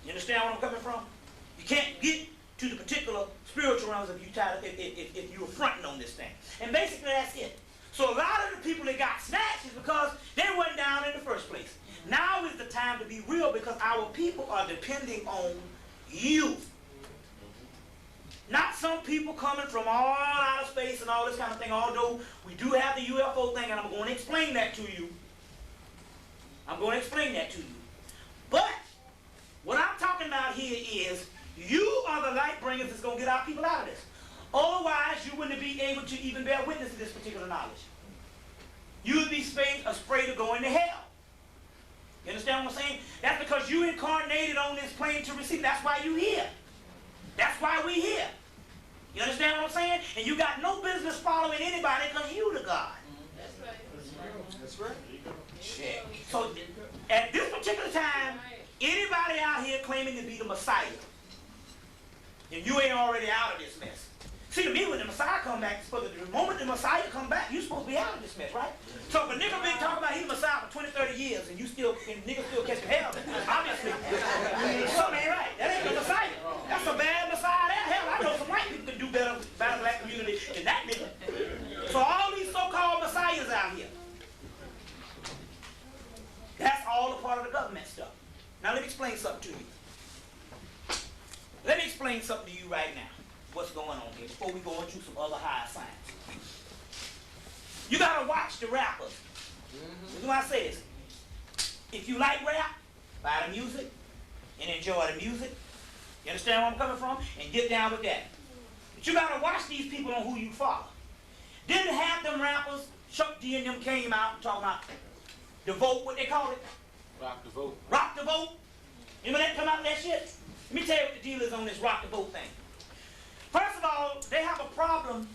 You understand where I'm coming from? You can't get to the particular spiritual realms if you're fronting on this thing. And basically that's it. So a lot of the people that got snatched is because they went down in the first place. Now is the time to be real because our people are depending on you. Not some people coming from all outer space and all this kind of thing, although we do have the UFO thing, and I'm going to explain that to you. I'm going to explain that to you. But what I'm talking about here is you are the light bringers that's going to get our people out of this. Otherwise, you wouldn't be able to even bear witness to this particular knowledge. You would be afraid to go into hell. You understand what I'm saying? That's because you incarnated on this plane to receive. That's why you're here. That's why we're here. and you got no business following anybody because you the God. That's right. Check. So at this particular time, anybody out here claiming to be the Messiah, and you ain't already out of this mess. See, to me, when the Messiah come back, the moment the Messiah come back, you supposed to be out of this mess, right? So if a nigga been talking about he's the Messiah for 20, 30 years, and niggas still catching hell, obviously, something ain't right. That ain't the Messiah. That's a bad Messiah there. Hell, I know some white people can do better by the black community than that nigga. So all these so-called Messiahs out here, that's all a part of the government stuff. Now let me explain something to you. Let me explain something to you right now. What's going on here before we go into some other higher science. You gotta watch the rappers. This is why I say this. If you like rap, buy the music and enjoy the music. You understand where I'm coming from? And get down with that. But you gotta watch these people on who you follow. Didn't have them rappers, Chuck D and them came out and talking about the vote, what they call it? Rock the vote. Rock the vote. Remember that come out with that shit? Let me tell you what the deal is on this rock the vote thing. First of all, they have a problem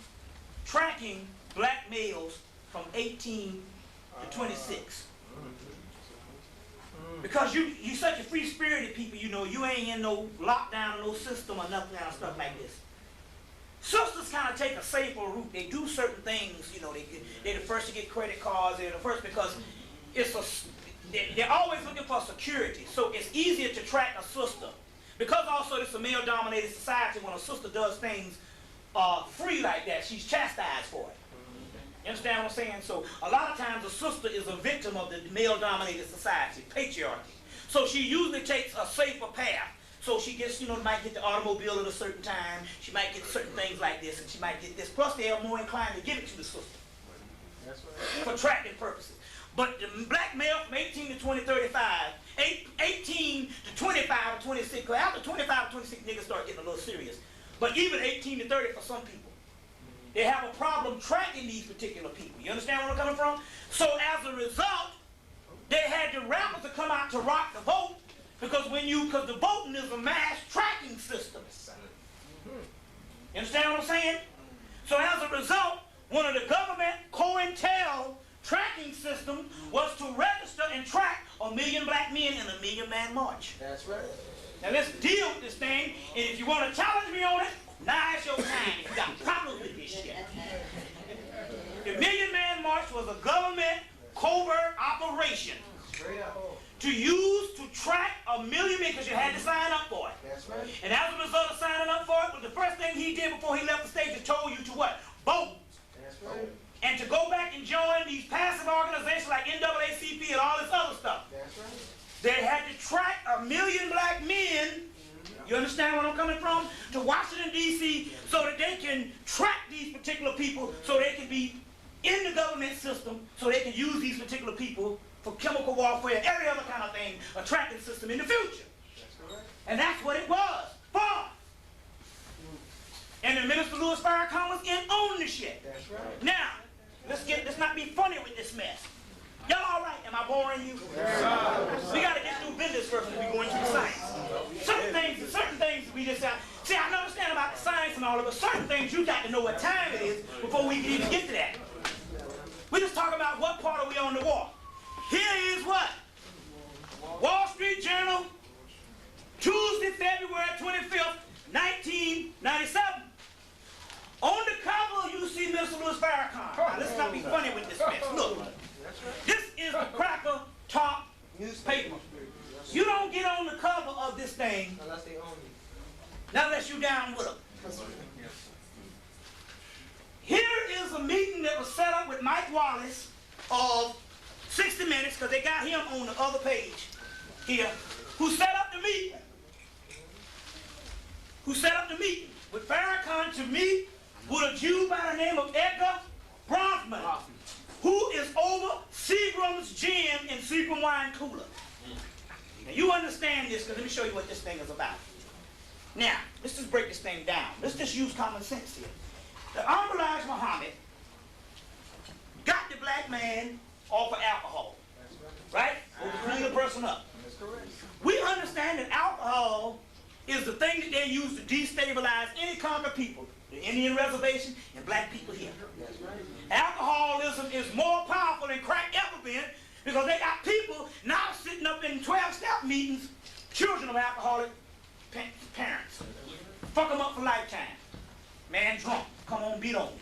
tracking black males from 18 to 26. Because you such a free-spirited people, you know, you ain't in no lockdown, no system or nothing and stuff like this. Sisters kind of take a safer route. They do certain things, you know, they're the first to get credit cards, they're the first because they're always looking for security. So it's easier to track a sister. Because also it's a male-dominated society, when a sister does things free like that, she's chastised for it. You understand what I'm saying? So a lot of times a sister is a victim of the male-dominated society, patriarchy. So she usually takes a safer path. So she gets, you know, might get the automobile at a certain time, she might get certain things like this, and she might get this. Plus they are more inclined to give it to the sister. That's right. For tracking purposes. But the black male from 18 to 20, 35, 18 to 25 to 26, because after 25 to 26, niggas start getting a little serious. But even 18 to 30 for some people, they have a problem tracking these particular people. You understand where I'm coming from? So as a result, they had the rappers to come out to rock the vote, because the voting is a mass tracking system. You understand what I'm saying? So as a result, one of the government COINTEL tracking system was to register and track 1 million black men in a 1 million man march. That's right. Now let's deal with this thing, and if you want to challenge me on it, now's your time if you got problems with this shit. The 1 million man march was a government covert operation to use to track 1 million men, because you had to sign up for it. That's right. And as a result of signing up for it, the first thing he did before he left the stage is told you to what? Vote. That's right. And to go back and join these passive organizations like NAACP and all this other stuff. That's right. They had to track 1 million black men, you understand where I'm coming from, to Washington, D.C., so that they can track these particular people, so they can be in the government system, so they can use these particular people for chemical warfare, every other kind of thing, a tracking system in the future. That's correct. And that's what it was for. And the Minister Louis Farrakhan was in on the shit. That's right. Now, let's not be funny with this mess. Y'all all right? Am I boring you? Yes. We got to get through business first before we go into the science. Certain things we just see, I understand about the science and all of it, but certain things you got to know what time it is before we can even get to that. We just talk about what part are we on the wall. Here is what? Wall Street Journal, Tuesday, February 25th, 1997. On the cover, you see Mr. Louis Farrakhan. Now, let's not be funny with this mess. Look, this is the Cracker Top newspaper. You don't get on the cover of this thing Unless they own you. not unless you down with them. Here is a meeting that was set up with Mike Wallace of 60 Minutes, because they got him on the other page here, who set up the meeting. With Farrakhan to meet with a Jew by the name of Edgar Bronfman, who is over Seagram's Gin and Seagram Wine Cooler. Now you understand this, because let me show you what this thing is about. Now, let's just break this thing down. Let's just use common sense here. The Honorable Elijah Muhammad got the black man off of alcohol, right? Or to clean the person up. That's correct. We understand that alcohol is the thing that they use to destabilize any conquered people, the Indian reservation and black people here. That's right. Alcoholism is more powerful than crack ever been because they got people now sitting up in 12-step meetings, children of alcoholic parents. Fuck them up for lifetime. Man drunk, come on, beat on.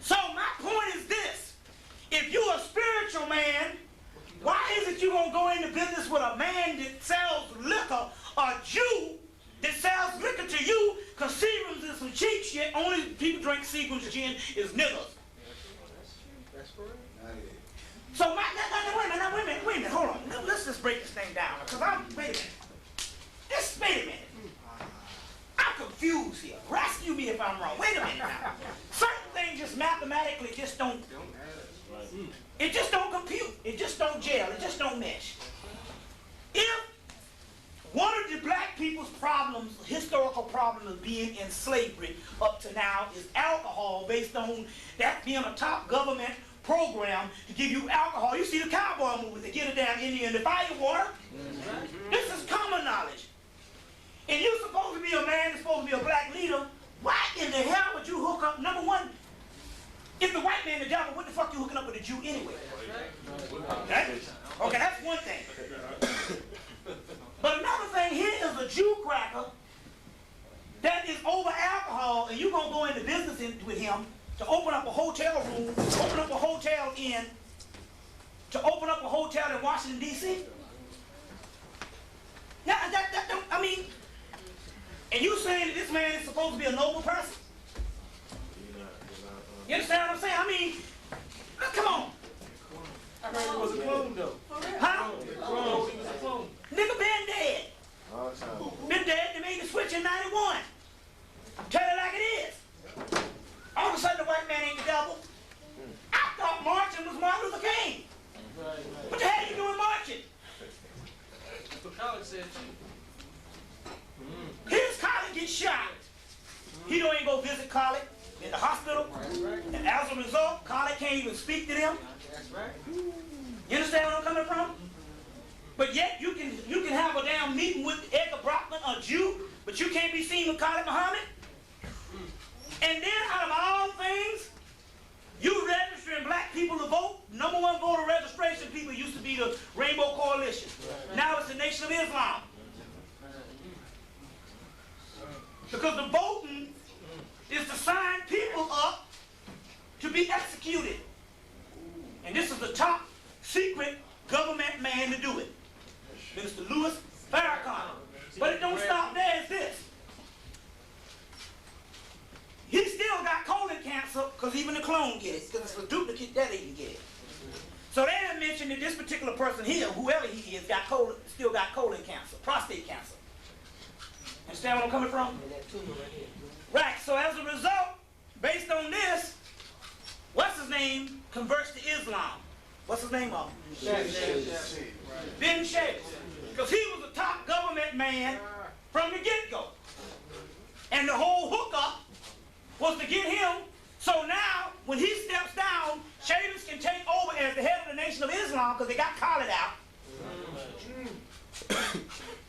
So my point is this. If you're a spiritual man, why is it you gonna go into business with a man that sells liquor, a Jew that sells liquor to you, because Seagram's is some cheap shit, only people drink Seagram's gin is niggers. That's correct. So wait a minute, hold on. Let's just break this thing down, because wait a minute. I'm confused here. Rescue me if I'm wrong. Wait a minute now. Certain things just mathematically just don't, it just don't compute. It just don't gel. It just don't mesh. If one of the black people's problems, historical problem of being in slavery up to now is alcohol, based on that being a top government program to give you alcohol. You see the cowboy movies, they get it down India in the fire water. This is common knowledge. And you're supposed to be a man, you're supposed to be a black leader. Why in the hell would you hook up, number one, if the white man the devil, what the fuck you hooking up with a Jew anyway? Okay? Okay, that's one thing. But another thing, here is a Jew cracker that is over alcohol, and you're going to go into business with him to open up a hotel room, open up a hotel in, to open up a hotel in Washington, D.C.? Now, I mean, and you saying that this man is supposed to be a noble person? You understand what I'm saying? I mean, come on. I heard he was a clone, though. Huh? He was a clone. Nigga been dead. Been dead, they made the switch in 91. Tell it like it is. All of a sudden the white man ain't the devil. I thought marching was Martin Luther King. What the hell are you doing marching? That's what college said, too. His colleague gets shot. He don't even go visit colleague in the hospital. And as a result, colleague can't even speak to them. That's right. You understand where I'm coming from? But yet you can have a damn meeting with Edgar Brockman, a Jew, but you can't be seen with Khalid Muhammad. And then out of all things, you registering black people to vote. Number one voter registration people used to be the Rainbow Coalition. Now it's the Nation of Islam. Because the voting is to sign people up to be executed. And this is the top secret government man to do it. Minister Louis Farrakhan. But it don't stop there, it's this. He still got colon cancer because even the clone gets it, because it's a duplicate that he can get it. So they have mentioned that this particular person here, whoever he is, still got colon cancer, prostate cancer. Understand where I'm coming from? Right, so as a result, based on this, what's his name converts to Islam. What's his name of him? Ben Shays. Because he was a top government man from the get-go. And the whole hookup was to get him, so now, when he steps down, Shays can take over as the head of the Nation of Islam, because they got Khalid out.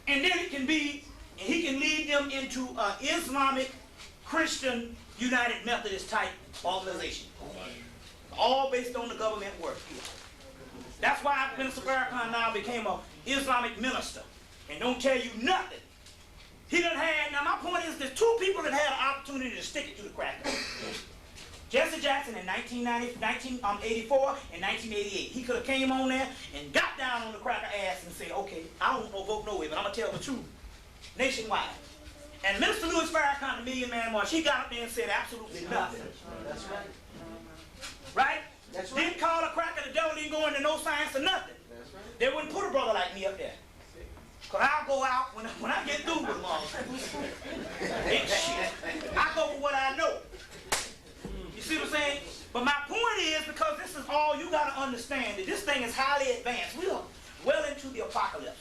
And then it can be, and he can lead them into an Islamic, Christian, United Methodist type organization. All based on the government work here. That's why Minister Farrakhan now became an Islamic minister and don't tell you nothing. He done had, now my point is there's two people that had an opportunity to stick it to the cracker. Jesse Jackson in 1984 and 1988. He could have came on there and got down on the cracker ass and said, okay, I don't vote no way, but I'm going to tell the truth. Nationwide. And Minister Louis Farrakhan, the Million Man March, he got up there and said absolutely nothing. That's right. Right? That's right. Didn't call a cracker the devil, didn't go into no science or nothing. That's right. They wouldn't put a brother like me up there. Because I'll go out, when I get through with them, it's shit. I go for what I know. You see what I'm saying? But my point is, because this is all you got to understand, that this thing is highly advanced. We are well into the apocalypse.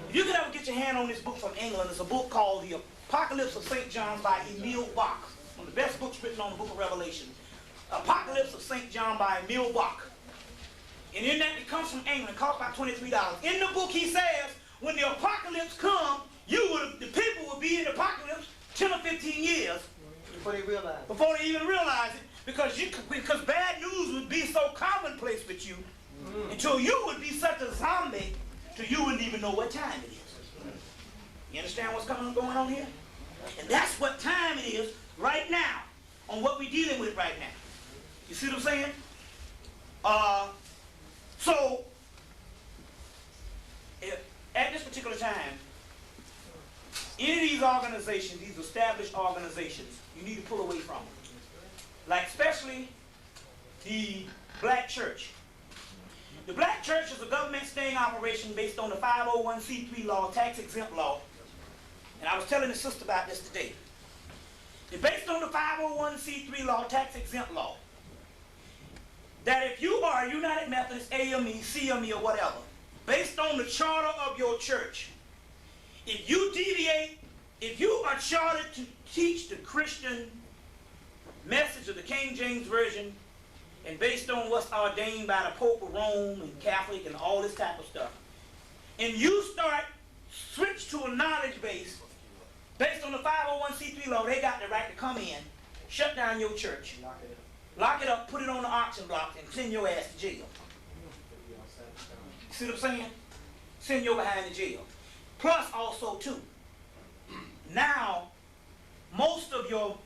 If you could ever get your hand on this book from England, it's a book called The Apocalypse of St. John by Emil Bach. One of the best books written on the book of Revelation. Apocalypse of St. John by Emil Bach. And in that, it comes from England. It costs about $23. In the book, he says, when the apocalypse comes, the people would be in the apocalypse 10 or 15 years Before they even realize it, because bad news would be so commonplace with you until you would be such a zombie till you wouldn't even know what time it is. You understand what's going on here? And that's what time it is right now, on what we're dealing with right now. You see what I'm saying? So, at this particular time, any of these organizations, these established organizations, you need to pull away from them. Like especially the black church. The black church is a government sting operation based on the 501c3 law, tax exempt law. And I was telling the sister about this today. It's based on the 501c3 law, tax exempt law, that if you are a United Methodist, AME, CME, or whatever, based on the charter of your church, if you deviate, if you are chartered to teach the Christian message of the King James Version, and based on what's ordained by the Pope of Rome and Catholic and all this type of stuff, and you start switch to a knowledge base based on the 501c3 law, they got the right to come in, shut down your church, lock it up, put it on the auction block, and send your ass to jail. See what I'm saying? Send you behind the jail. Plus also too, now most of your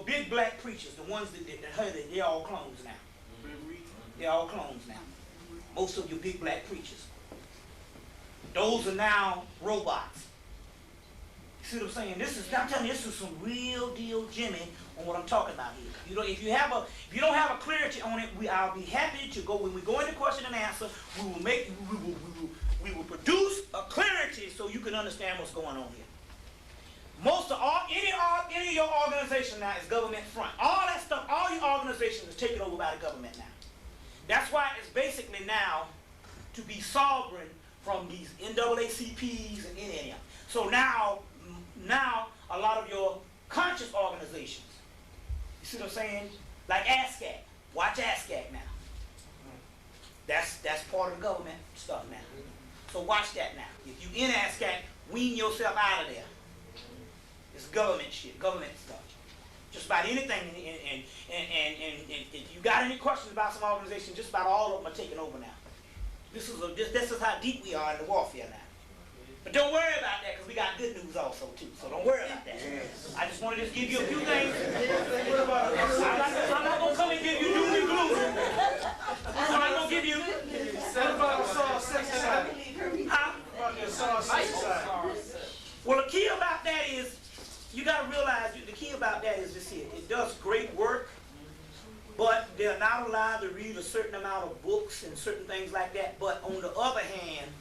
big black preachers, the ones that heard it, they're all clones now. They're all clones now. Most of your big black preachers. Those are now robots. See what I'm saying? I'm telling you, this is some real deal Jimmy on what I'm talking about here. You know, if you don't have a clarity on it, I'll be happy to go. When we go into question and answer, we will produce a clarity so you can understand what's going on here. Any of your organization now is government front. All that stuff, all your organizations is taken over by the government now. That's why it's basically now to be sovereign from these NAACPs and NNM. So now a lot of your conscious organizations, you see what I'm saying? Like ASCAP. Watch ASCAP now. That's part of the government stuff now. So watch that now. If you in ASCAP, wean yourself out of there. It's government shit, government stuff. Just about anything, and if you got any questions about some organization, just about all of them are taking over now. This is how deep we are in the warfare now. But don't worry about that, because we got good news also too. So don't worry about that. I just wanted to give you a few things. I'm not gonna come and give you doom and gloom. I'm not gonna give you. Well, the key about that is, you got to realize the key about that is this here. It does great work, but they're not allowed to read a certain amount of books and certain things like that. But on the other hand,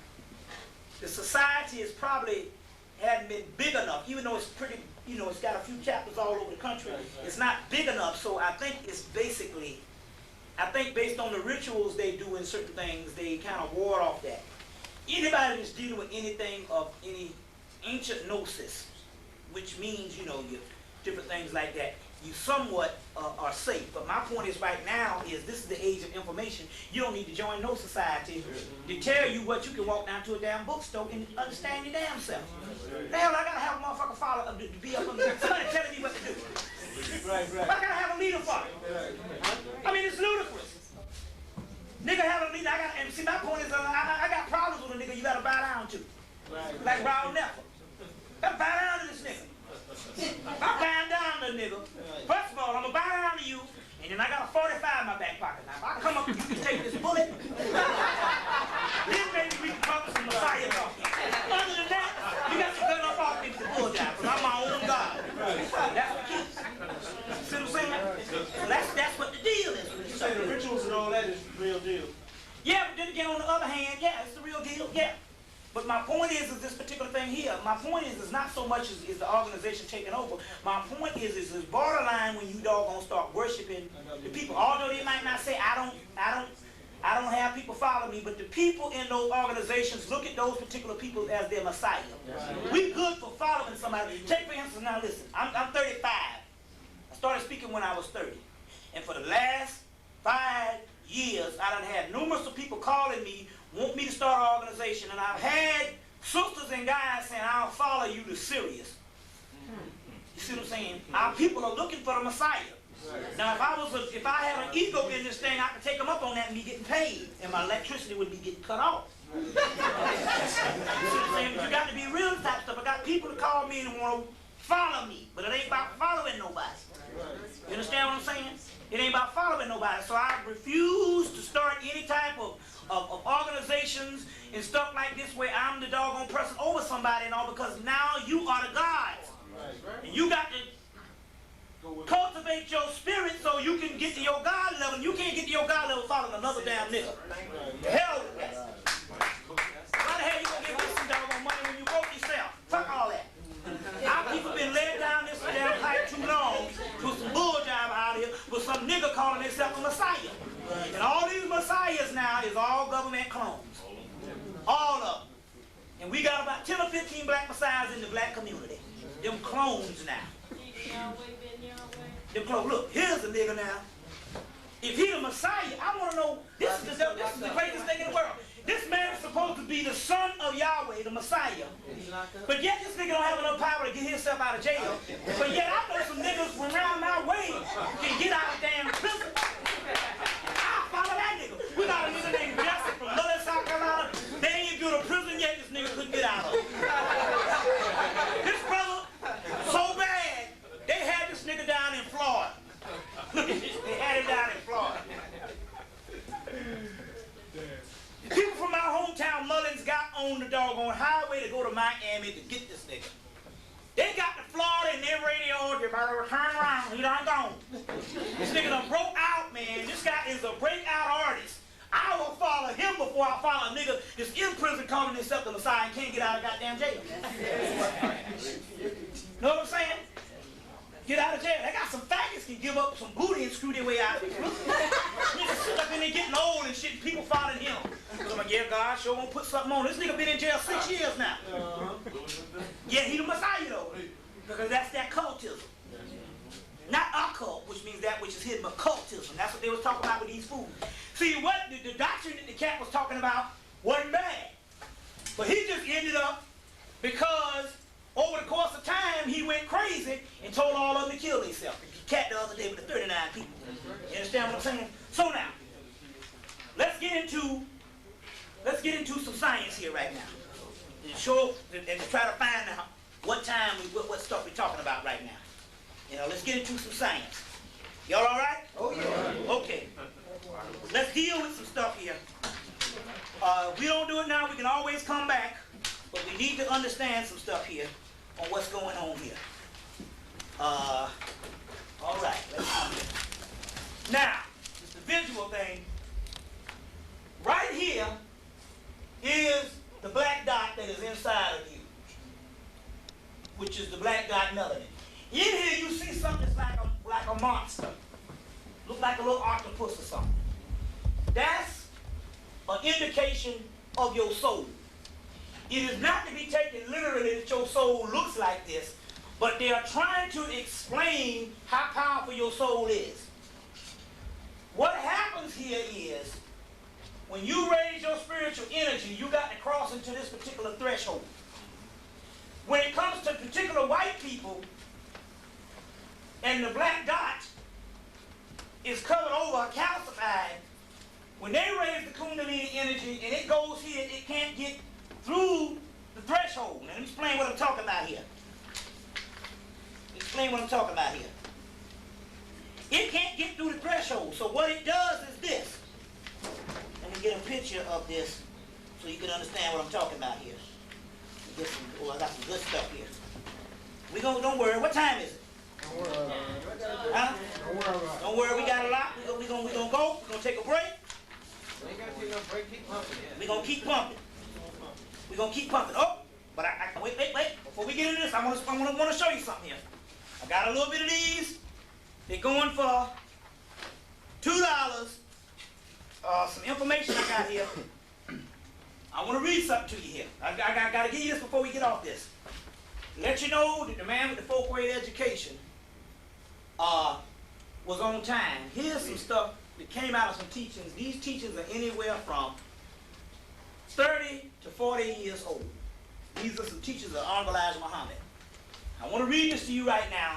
the society is probably hadn't been big enough, even though it's pretty, it's got a few chapters all over the country. It's not big enough, so I think it's basically, based on the rituals they do in certain things, they kind of ward off that. Anybody that's dealing with anything of any ancient gnosis, which means, your different things like that, you somewhat are safe. But my point is right now is this is the age of information. You don't need to join no society to tell you what you can walk down to a damn bookstore and understand your damn self. The hell, I gotta have a motherfucker follow to be up on somebody telling me what to do. Right. I gotta have a leader for it. I mean, it's ludicrous. Nigga have a leader. And see, my point is, I got problems with a nigga you gotta bow down to. Like Raul Neffa. Gotta bow down to this nigga. I'm bowing down to the nigga. First of all, I'm gonna bow down to you, and then I got a 45 in my back pocket. Now, if I come up and you can take this bullet, then maybe we can talk some Messiah talk. Other than that, you got to gun up off me with the bull down, because I'm my own God. That's the key. See what I'm saying? That's what the deal is. You say the rituals and all that is the real deal. Yeah, but then again, on the other hand, yeah, it's the real deal, yeah. But my point is this particular thing here. My point is not so much is the organization taking over. My point is it's borderline when you doggone start worshiping the people. Although they might not say I don't have people follow me, but the people in those organizations look at those particular people as their Messiah. We good for following somebody. Take for instance, now listen, I'm 35. I started speaking when I was 30. And for the last 5 years, I done had numerous of people calling me, want me to start an organization, and I've had sisters and guys saying, I'll follow you to Sirius. You see what I'm saying? Our people are looking for the Messiah. Now, if I had an ego in this thing, I could take them up on that and be getting paid, and my electricity would be getting cut off. You see what I'm saying? But you got to be real type stuff. I got people that call me and want to follow me, but it ain't about following nobody. You understand what I'm saying? It ain't about following nobody. So I refuse to start any type of organizations and stuff like this where I'm the doggone person over somebody and all, because now you are the gods. And you got to cultivate your spirit so you can get to your God level. You can't get to your God level following another damn nigga. The hell with that. Why the hell you gonna give me some doggone money when you broke yourself? Fuck all that. Our people been led down this damn pipe too long with some bull jive out here with some nigga calling himself a Messiah. And all these Messiahs now is all government clones. All of them. And we got about 10 or 15 black Messiahs in the black community. Them clones now. Them clones. Look, here's a nigga now. If he the Messiah, I want to know, this is the greatest thing in the world. This man is supposed to be the son of Yahweh, the Messiah. But yet this nigga don't have enough power to get himself out of jail. But yet I know some niggas from around my way can get out of damn prison. I'll follow that nigga. We got a nigga named Jesse from Little, South Carolina. They ain't even go to prison yet, this nigga couldn't get out of it. This brother, so bad, they had this nigga down in Florida. They had him down in Florida. People from my hometown, Mullins, got on the doggone highway to go to Miami to get this nigga. They got to Florida and their radio, they better turn around, he done gone. This nigga done broke out, man. This guy is a breakout artist. I will follow him before I follow a nigga that's in prison calling himself the Messiah and can't get out of goddamn jail. Know what I'm saying? Get out of jail. They got some faggots can give up some booty and screw their way out of it. Niggas sit up in there getting old and shit, and people following him. So I'm like, yeah, God sure gonna put something on. This nigga been in jail 6 years now. Yeah, he the Messiah though. Because that's that cultism. Not occult, which means that which is hidden, but cultism. That's what they was talking about with these fools. See, what the doctrine that the cat was talking about wasn't bad. But he just ended up because over the course of time, he went crazy and told all of them to kill themselves. The cat the other day with the 39 people. You understand what I'm saying? So now, let's get into some science here right now. And show and try to find out what what stuff we're talking about right now. You know, let's get into some science. Y'all all right? Oh yeah. Okay. Let's deal with some stuff here. If we don't do it now, we can always come back. But we need to understand some stuff here on what's going on here. All right, let's see here. Now, just the visual thing. Right here is the black dot that is inside of you, which is the black dot melanin. In here you see something that's like a monster. Look like a little octopus or something. That's an indication of your soul. It is not to be taken literally that your soul looks like this, but they are trying to explain how powerful your soul is. What happens here is, when you raise your spiritual energy, you got to cross into this particular threshold. When it comes to particular white people, and the black dot is covered over or calcified, when they raise the Kundalini energy and it goes here, it can't get through the threshold. Now, let me explain what I'm talking about here. Explain what I'm talking about here. It can't get through the threshold. So what it does is this. Let me get a picture of this so you can understand what I'm talking about here. I got some good stuff here. Don't worry. What time is it? Don't worry about it. Huh? Don't worry about it. Don't worry. We got a lot. We're gonna go. We're gonna take a break. We ain't gotta take no break, keep pumping. We're gonna keep pumping. We're gonna keep pumping. Oh, but I wait. Before we get into this, I want to show you something here. I got a little bit of these. They're going for $2. Some information I got here. I want to read something to you here. I got to give you this before we get off this. Let you know that the man with the 4th grade education was on time. Here's some stuff that came out of some teachings. These teachings are anywhere from 30 to 40 years old. These are some teachers of Honorable Elijah Muhammad. I want to read this to you right now.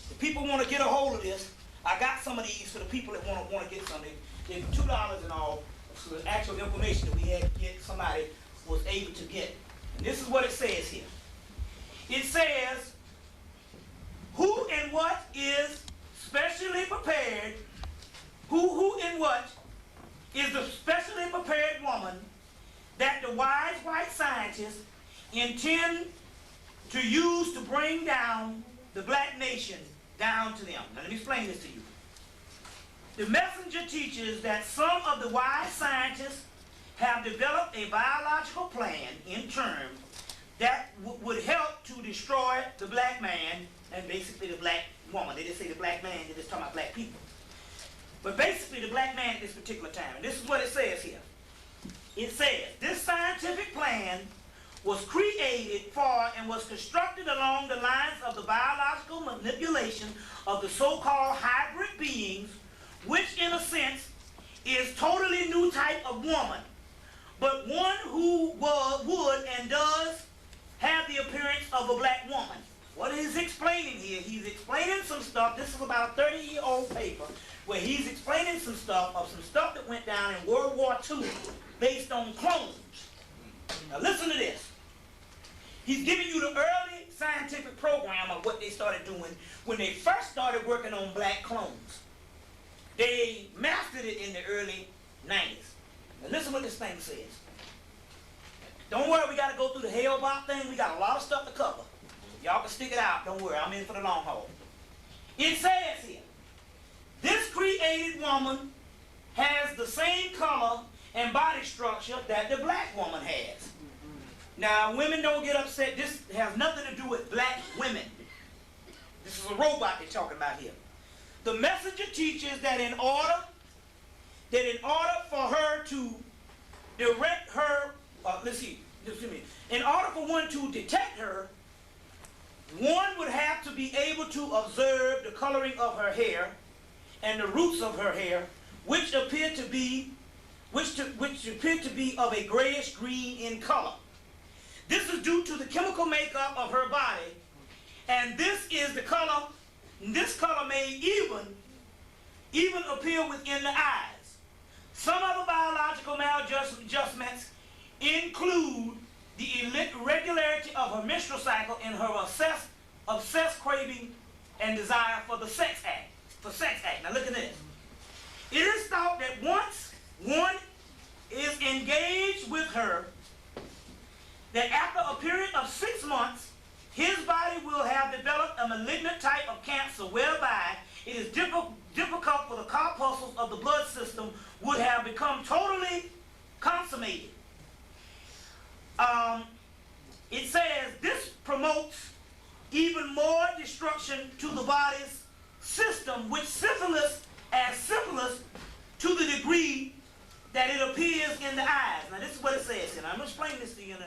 If people want to get a hold of this, I got some of these for the people that want to get some. They're $2 and all. So the actual information that we had to get, somebody was able to get. And this is what it says here. It says, who and what is specially prepared, who and what is the specially prepared woman that the wise white scientists intend to use to bring down the black nation down to them. Now let me explain this to you. The messenger teaches that some of the wise scientists have developed a biological plan in terms that would help to destroy the black man and basically the black woman. They didn't say the black man, they just talking about black people. But basically the black man at this particular time. And this is what it says here. It says, this scientific plan was created for and was constructed along the lines of the biological manipulation of the so-called hybrid beings, which in a sense is totally new type of woman, but one who would and does have the appearance of a black woman. What he's explaining here, he's explaining some stuff. This is about a 30-year-old paper where he's explaining some stuff that went down in World War II based on clones. Now listen to this. He's giving you the early scientific program of what they started doing when they first started working on black clones. They mastered it in the early 90s. Now listen what this thing says. Don't worry, we got to go through the Hale-Bopp thing. We got a lot of stuff to cover. Y'all can stick it out. Don't worry, I'm in for the long haul. It says here, this created woman has the same color and body structure that the black woman has. Now, women don't get upset. This has nothing to do with black women. This is a robot they're talking about here. The messenger teaches that in order for her to direct her, in order for one to detect her, one would have to be able to observe the coloring of her hair and the roots of her hair, which appear to be of a grayish green in color. This is due to the chemical makeup of her body, and this is the color. This color may even appear within the eyes. Some other biological maladjustments include the irregularity of her menstrual cycle and her obsessed craving and desire for the sex act. Now look at this. It is thought that once one is engaged with her, that after a period of 6 months, his body will have developed a malignant type of cancer whereby it is difficult for the corpuscles of the blood system would have become totally consummated. It says this promotes even more destruction to the body's system, which syphilis to the degree that it appears in the eyes. Now this is what it says, and I'm going to explain this to you in